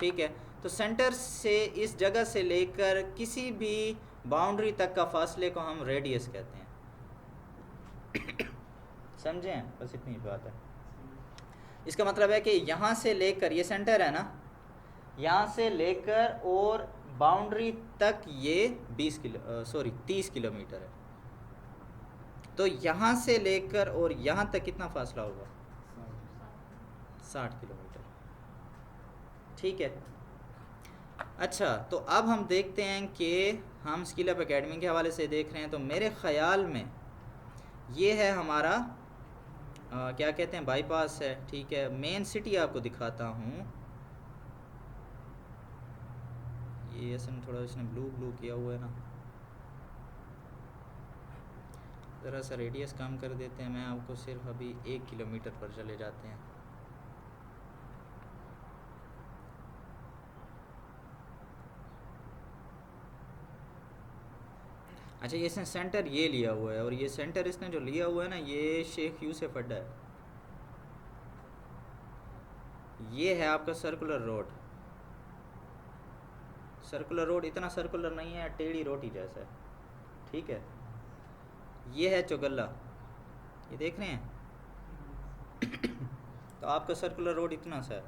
ठीक है। तो सेंटर से इस जगह से लेकर किसी भी बाउंड्री तक का फासले को हम रेडियस कहते हैं। समझें? बस इतनी बात है। इसका मतलब है कि यहाँ से लेकर, ये सेंटर है ना, यहाँ से लेकर और बाउंड्री तक ये 30 किलोमीटर है। तो यहाँ से लेकर और यहाँ तक कितना फासला होगा? 60 किलोमीटर। ठीक है। अच्छा, तो अब हम देखते हैं कि हम स्किल अप एकेडमी के हवाले से देख रहे हैं, तो मेरे ख़्याल में ये है हमारा क्या कहते हैं, बाईपास है। ठीक है, मेन सिटी आपको दिखाता हूँ। ये असल में थोड़ा इसने ब्लू किया हुआ है ना, ज़रा सा रेडियस कम कर देते हैं। मैं आपको सिर्फ अभी 1 किलोमीटर पर चले जाते हैं। अच्छा, ये इसने सेंटर ये लिया हुआ है, और ये सेंटर इसने जो लिया हुआ है ना, ये शेख यूसुफ अड्डा है। ये है आपका सर्कुलर रोड। सर्कुलर रोड इतना सर्कुलर नहीं है, टेढ़ी रोटी जैसा है। ठीक है, ये है चौगल्ला, ये देख रहे हैं। तो आपका सर्कुलर रोड इतना सा है।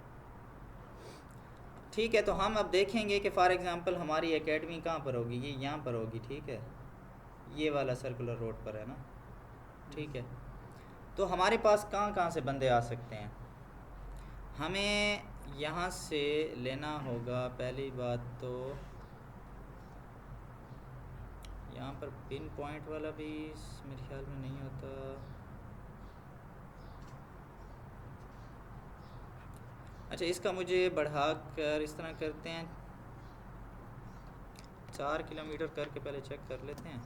ठीक है, तो हम अब देखेंगे कि फॉर एग्जांपल हमारी एकेडमी कहाँ पर होगी। ये यहाँ पर होगी। ठीक है, ये वाला सर्कुलर रोड पर है ना। ठीक है, तो हमारे पास कहाँ से बंदे आ सकते हैं? हमें यहाँ से लेना होगा। पहली बात तो यहाँ पर पिन पॉइंट वाला भी मेरे ख्याल में नहीं होता। अच्छा, इसका मुझे बढ़ा कर इस तरह करते हैं, 4 किलोमीटर करके पहले चेक कर लेते हैं।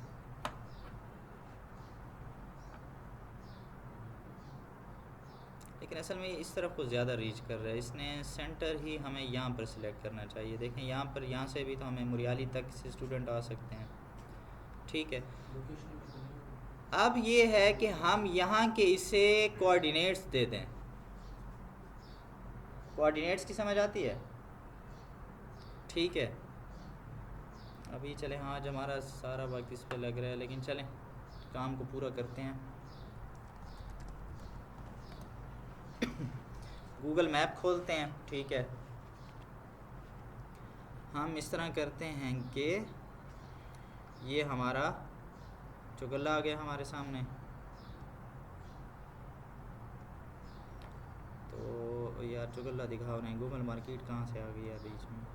लेकिन असल में इस तरफ को ज़्यादा रीच कर रहा है। इसने सेंटर ही हमें यहाँ पर सिलेक्ट करना चाहिए। देखें यहाँ पर, यहाँ से भी तो हमें मुरियाली तक से स्टूडेंट आ सकते हैं। ठीक है, लोकेशन भी तो नहीं अब ये है कि हम यहाँ के इसे कोऑर्डिनेट्स दे दें। कोऑर्डिनेट्स की समझ आती है? ठीक है, अभी चले, हाँ आज हमारा सारा वक्त इस पे लग रहा है, लेकिन चलें काम को पूरा करते हैं। गूगल मैप खोलते हैं। ठीक है, हम इस तरह करते हैं कि ये हमारा चौगल्ला आ गया हमारे सामने। तो यार चौगल्ला दिखाओ नहीं, गूगल मार्केट कहाँ से आ गई है बीच में।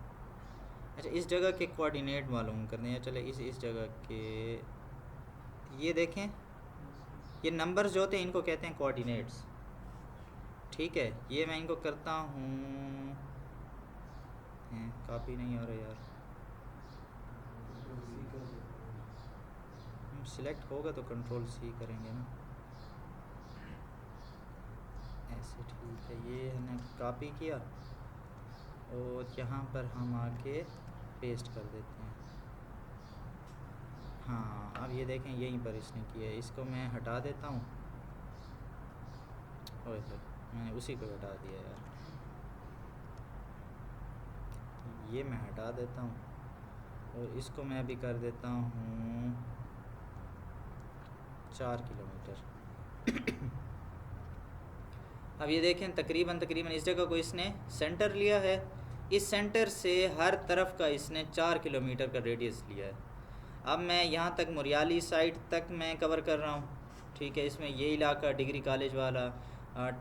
अच्छा, इस जगह के कोऑर्डिनेट मालूम करने हैं। चले इस जगह के ये देखें, ये नंबर्स जो होते हैं इनको कहते हैं कोऑर्डिनेट्स। ठीक है, ये मैं इनको करता हूँ, कॉपी नहीं हो रहा यार, सिलेक्ट होगा तो कंट्रोल सी करेंगे ना, ऐसे ठीक है। ये हमने कॉपी किया और यहाँ पर हम आके पेस्ट कर देते हैं। हाँ, अब ये देखें यहीं पर इसने किया है, इसको मैं हटा देता हूँ। ओए होए, मैंने उसी को हटा दिया यार, ये मैं हटा देता हूँ और इसको मैं अभी कर देता हूँ 4 किलोमीटर। अब ये देखें तकरीबन इस जगह को इसने सेंटर लिया है, इस सेंटर से हर तरफ का इसने 4 किलोमीटर का रेडियस लिया है। अब मैं यहाँ तक मुरियाली साइड तक मैं कवर कर रहा हूँ। ठीक है, इसमें ये इलाका डिग्री कॉलेज वाला,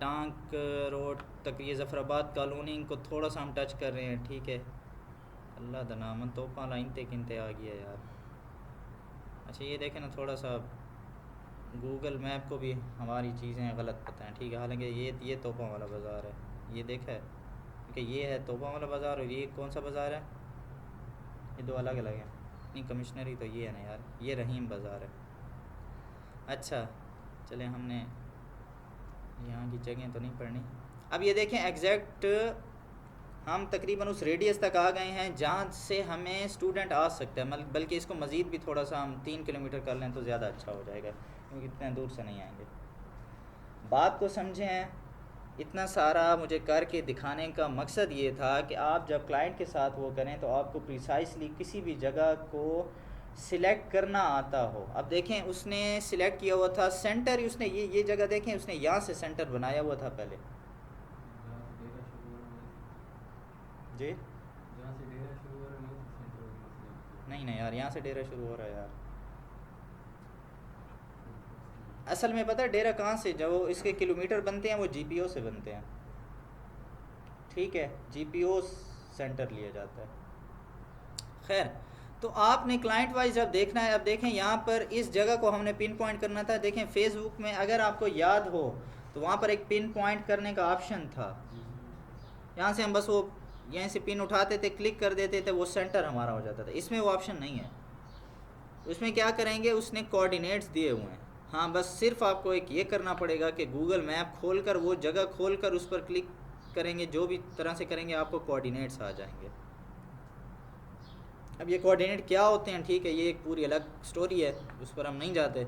टांक रोड तक, ये ज़फ़राबाद कॉलोनी को थोड़ा सा हम टच कर रहे हैं। ठीक है, अल्लाह दनामन तोहफा लाइन ते किनते आ गया यार। अच्छा ये देखें ना, थोड़ा सा गूगल मैप को भी हमारी चीज़ें गलत पता हैं। ठीक है, हालांकि ये तोहफा वाला बाज़ार है, ये देखा है कि ये है तोहफा वाला बाज़ार और ये कौन सा बाज़ार है, ये दो अलग अलग हैं। नहीं, कमिश्नरी तो ये है ना यार, ये रहीम बाज़ार है। अच्छा चलें, हमने यहाँ की जगह तो नहीं पढ़नी। अब ये देखें एग्जैक्ट हम तकरीबन उस रेडियस तक आ गए हैं जहाँ से हमें स्टूडेंट आ सकता है, बल्कि इसको मज़ीद भी थोड़ा सा हम 3 किलोमीटर कर लें तो ज़्यादा अच्छा हो जाएगा, क्योंकि इतने दूर से नहीं आएंगे। बात को समझें, इतना सारा मुझे करके दिखाने का मकसद ये था कि आप जब क्लाइंट के साथ वो करें तो आपको प्रिसाइसली किसी भी जगह को सिलेक्ट करना आता हो। अब देखें उसने सिलेक्ट किया हुआ था सेंटर, उसने ये जगह देखें, उसने यहाँ से सेंटर बनाया हुआ था पहले जी। जहाँ से डेरा शुरू हो रहा है वहीं से सेंटर होगा। नहीं यार, यहाँ से डेरा शुरू हो रहा है यार। असल में पता है डेरा कहाँ से, जब इसके किलोमीटर बनते हैं वो जीपीओ से बनते हैं। ठीक है, जीपीओ सेंटर लिया जाता है। खैर, तो आपने क्लाइंट वाइज जब देखना है, अब देखें यहाँ पर इस जगह को हमने पिन पॉइंट करना था। देखें फेसबुक में अगर आपको याद हो तो वहाँ पर एक पिन पॉइंट करने का ऑप्शन था, यहाँ से हम बस वो यहाँ से पिन उठाते थे, क्लिक कर देते थे, वो सेंटर हमारा हो जाता था। इसमें वो ऑप्शन नहीं है। उसमें क्या करेंगे, उसने कोऑर्डिनेट्स दिए हुए हैं। हाँ, बस सिर्फ आपको एक ये करना पड़ेगा कि गूगल मैप खोलकर वो जगह खोलकर उस पर क्लिक करेंगे, जो भी तरह से करेंगे आपको कोऑर्डिनेट्स आ जाएंगे। अब ये कोऑर्डिनेट क्या होते हैं, ठीक है, ये एक पूरी अलग स्टोरी है, उस पर हम नहीं जाते।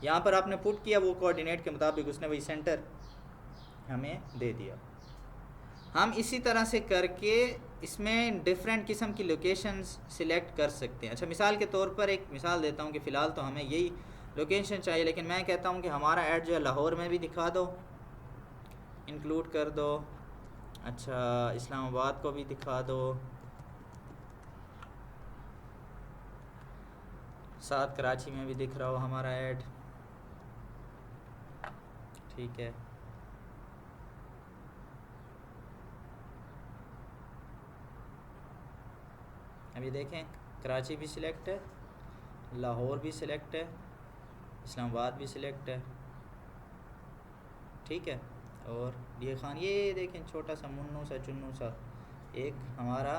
यहाँ पर आपने पुट किया वो कोऑर्डिनेट के मुताबिक, उसने वही सेंटर हमें दे दिया। हम इसी तरह से करके इसमें डिफरेंट किस्म की लोकेशंस सिलेक्ट कर सकते हैं। अच्छा, मिसाल के तौर पर एक मिसाल देता हूँ कि फ़िलहाल तो हमें यही लोकेशन चाहिए, लेकिन मैं कहता हूँ कि हमारा ऐड जो है लाहौर में भी दिखा दो, इंक्लूड कर दो। अच्छा, इस्लामाबाद को भी दिखा दो, साथ कराची में भी दिख रहा हो हमारा ऐड। ठीक है, अभी देखें कराची भी सिलेक्ट है, लाहौर भी सिलेक्ट है, इस्लामाबाद भी सिलेक्ट है। ठीक है, और डी खान ये देखें छोटा सा मुन्नू सा चुन्नू सा एक हमारा,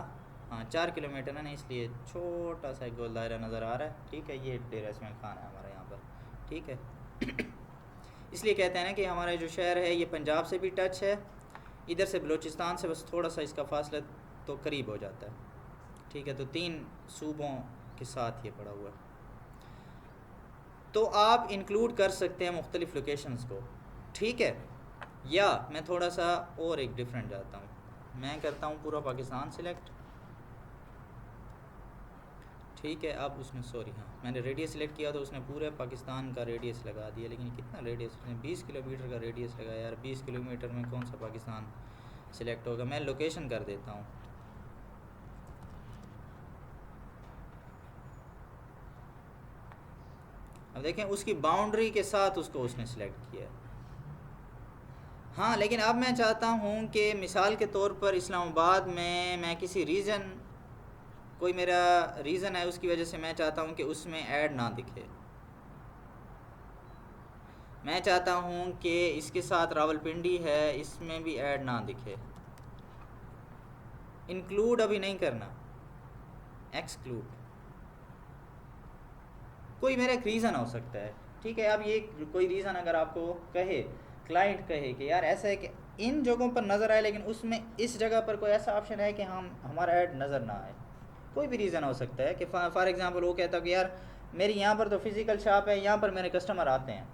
हाँ 4 किलोमीटर है ना, इसलिए छोटा सा एक गोल दायरा नज़र आ रहा है। ठीक है, ये डेरा इसमाइल खान है हमारा यहाँ पर। ठीक है, इसलिए कहते हैं ना कि हमारा जो शहर है ये पंजाब से भी टच है, इधर से बलूचिस्तान से बस थोड़ा सा इसका फासला तो करीब हो जाता है। ठीक है, तो 3 सूबों के साथ ये पड़ा हुआ है। तो आप इंक्लूड कर सकते हैं मुख्तलिफ़ लोकेशंस को। ठीक है, या मैं थोड़ा सा और एक डिफरेंट जाता हूँ, मैं करता हूँ पूरा पाकिस्तान सिलेक्ट। ठीक है, अब उसने हाँ मैंने रेडियस सिलेक्ट किया तो उसने पूरे पाकिस्तान का रेडियस लगा दिया, लेकिन कितना रेडियस, उसने 20 किलोमीटर का रेडियस लगाया यार। 20 किलोमीटर में कौन सा पाकिस्तान सिलेक्ट होगा। मैं लोकेशन कर देता हूँ, अब देखें उसकी बाउंड्री के साथ उसको उसने सिलेक्ट किया। हाँ, लेकिन अब मैं चाहता हूँ कि मिसाल के तौर पर इस्लामाबाद में मैं किसी रीज़न, कोई मेरा रीज़न है उसकी वजह से मैं चाहता हूँ कि उसमें ऐड ना दिखे। मैं चाहता हूँ कि इसके साथ रावलपिंडी है, इसमें भी ऐड ना दिखे। इंक्लूड अभी नहीं करना, एक्सक्लूड। कोई मेरा एक रीज़न हो सकता है, ठीक है। अब ये कोई रीज़न अगर आपको कहे, क्लाइंट कहे कि यार ऐसा है कि इन जगहों पर नज़र आए लेकिन उसमें इस जगह पर कोई ऐसा ऑप्शन है कि हम हमारा ऐड नज़र ना आए, कोई भी रीज़न हो सकता है कि फॉर एग्ज़ाम्पल वो कहता है कि यार मेरी यहाँ पर तो फिज़िकल शॉप है, यहाँ पर मेरे कस्टमर आते हैं,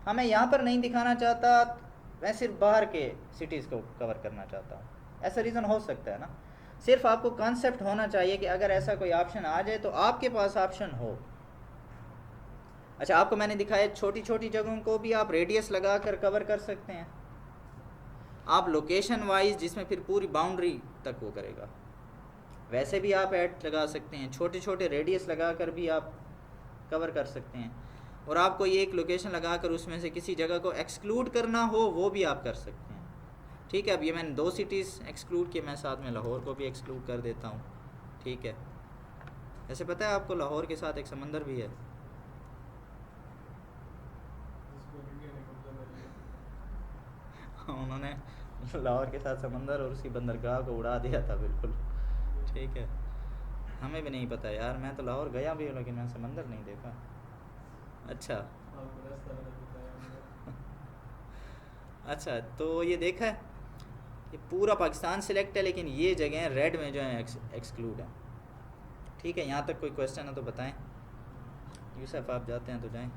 हमें यहाँ पर नहीं दिखाना चाहता, मैं सिर्फ बाहर के सिटीज़ को कवर करना चाहता हूँ, ऐसा रीज़न हो सकता है ना। सिर्फ आपको कॉन्सेप्ट होना चाहिए कि अगर ऐसा कोई ऑप्शन आ जाए तो आपके पास ऑप्शन हो। अच्छा, आपको मैंने दिखाया छोटी छोटी जगहों को भी आप रेडियस लगा कर कवर कर सकते हैं, आप लोकेशन वाइज, जिसमें फिर पूरी बाउंड्री तक वो करेगा, वैसे भी आप ऐड लगा सकते हैं, छोटे छोटे रेडियस लगा कर भी आप कवर कर सकते हैं। और आपको ये एक लोकेशन लगा कर उसमें से किसी जगह को एक्सक्लूड करना हो वो भी आप कर सकते हैं, ठीक है। अब ये मैंने 2 सिटीज़ एक्सक्लूड किए, मैं साथ में लाहौर को भी एक्सक्लूड कर देता हूँ, ठीक है। ऐसे पता है आपको लाहौर के साथ एक समंदर भी है। इसको इंडिया ने कब्जा कर लिया। उन्होंने लाहौर के साथ समंदर और उसकी बंदरगाह को उड़ा दिया था, बिल्कुल, ठीक है। हमें भी नहीं पता यार, मैं तो लाहौर गया भी हूँ लेकिन मैं समंदर नहीं देखा। अच्छा आपको रास्ता गलत बताया हमने। अच्छा, तो ये देखा है, ये पूरा पाकिस्तान सिलेक्ट है लेकिन ये जगह रेड में जो है एक्सक्लूड है, ठीक है। यहाँ तक कोई क्वेश्चन है तो बताएं। यूसुफ आप जाते हैं तो जाएं,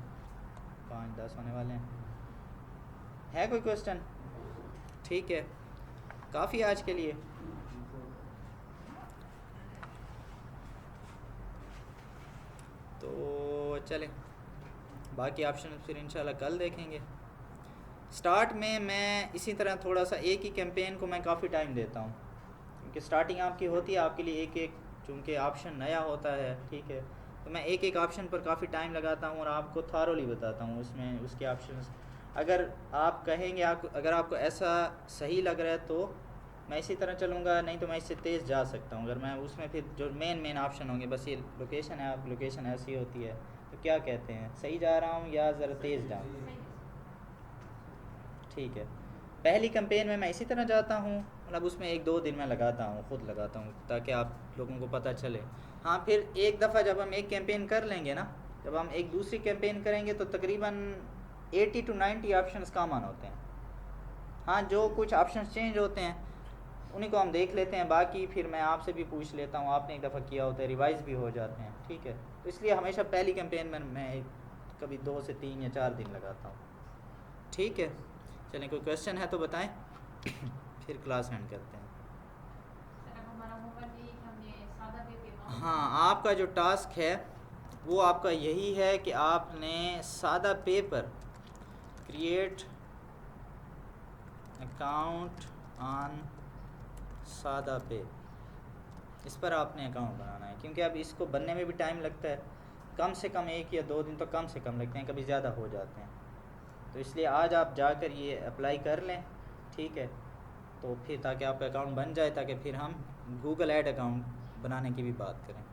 5-10 होने वाले हैं। है कोई क्वेश्चन? ठीक है, काफ़ी आज के लिए। तो चलें, बाकी ऑप्शन फिर इंशाल्लाह कल देखेंगे। स्टार्ट में मैं इसी तरह थोड़ा सा एक ही कैंपेन को मैं काफ़ी टाइम देता हूँ, क्योंकि स्टार्टिंग आपकी होती है, आपके लिए एक एक चूँकि ऑप्शन नया होता है, ठीक है, तो मैं एक एक ऑप्शन पर काफ़ी टाइम लगाता हूँ और आपको थारोली बताता हूँ उसमें उसके ऑप्शंस। अगर आप कहेंगे अगर आपको ऐसा सही लग रहा है तो मैं इसी तरह चलूँगा, नहीं तो मैं इससे तेज़ जा सकता हूँ। अगर मैं उसमें फिर जो मेन ऑप्शन होंगे, बस ये लोकेशन है, आप लोकेशन ऐसी होती है, तो क्या कहते हैं, सही जा रहा हूँ या ज़रा तेज़ जाऊँ? ठीक है, पहली कैंपेन में मैं इसी तरह जाता हूँ, मतलब उसमें 1-2 दिन मैं लगाता हूँ, ख़ुद लगाता हूँ, ताकि आप लोगों को पता चले। हाँ, फिर एक दफ़ा जब हम एक कैंपेन कर लेंगे ना, जब हम एक दूसरी कैंपेन करेंगे तो तकरीबन 80 to 90 ऑप्शंस कॉमन होते हैं। हाँ, जो कुछ ऑप्शंस चेंज होते हैं उन्हीं को हम देख लेते हैं, बाकी फिर मैं आपसे भी पूछ लेता हूँ, आपने एक दफ़ा किया होता है, रिवाइज़ भी हो जाते हैं, ठीक है। तो इसलिए हमेशा पहली कैंपेन में मैं कभी 2 से 3 या 4 दिन लगाता हूँ, ठीक है। चलें, कोई क्वेश्चन है तो बताएं, फिर क्लास एंड करते हैं। सर, अब हमारा होमवर्क ये है कि हमने सादा पे पे हाँ, आपका जो टास्क है वो आपका यही है कि आपने सादा पे पर क्रिएट अकाउंट ऑन सादा पे, इस पर आपने अकाउंट बनाना है, क्योंकि अब इसको बनने में भी टाइम लगता है, कम से कम 1 या 2 दिन तो कम से कम लगते हैं, कभी ज़्यादा हो जाते हैं। तो इसलिए आज आप जाकर ये अप्लाई कर लें, ठीक है, तो फिर ताकि आपका अकाउंट बन जाए, ताकि फिर हम गूगल ऐड अकाउंट बनाने की भी बात करें।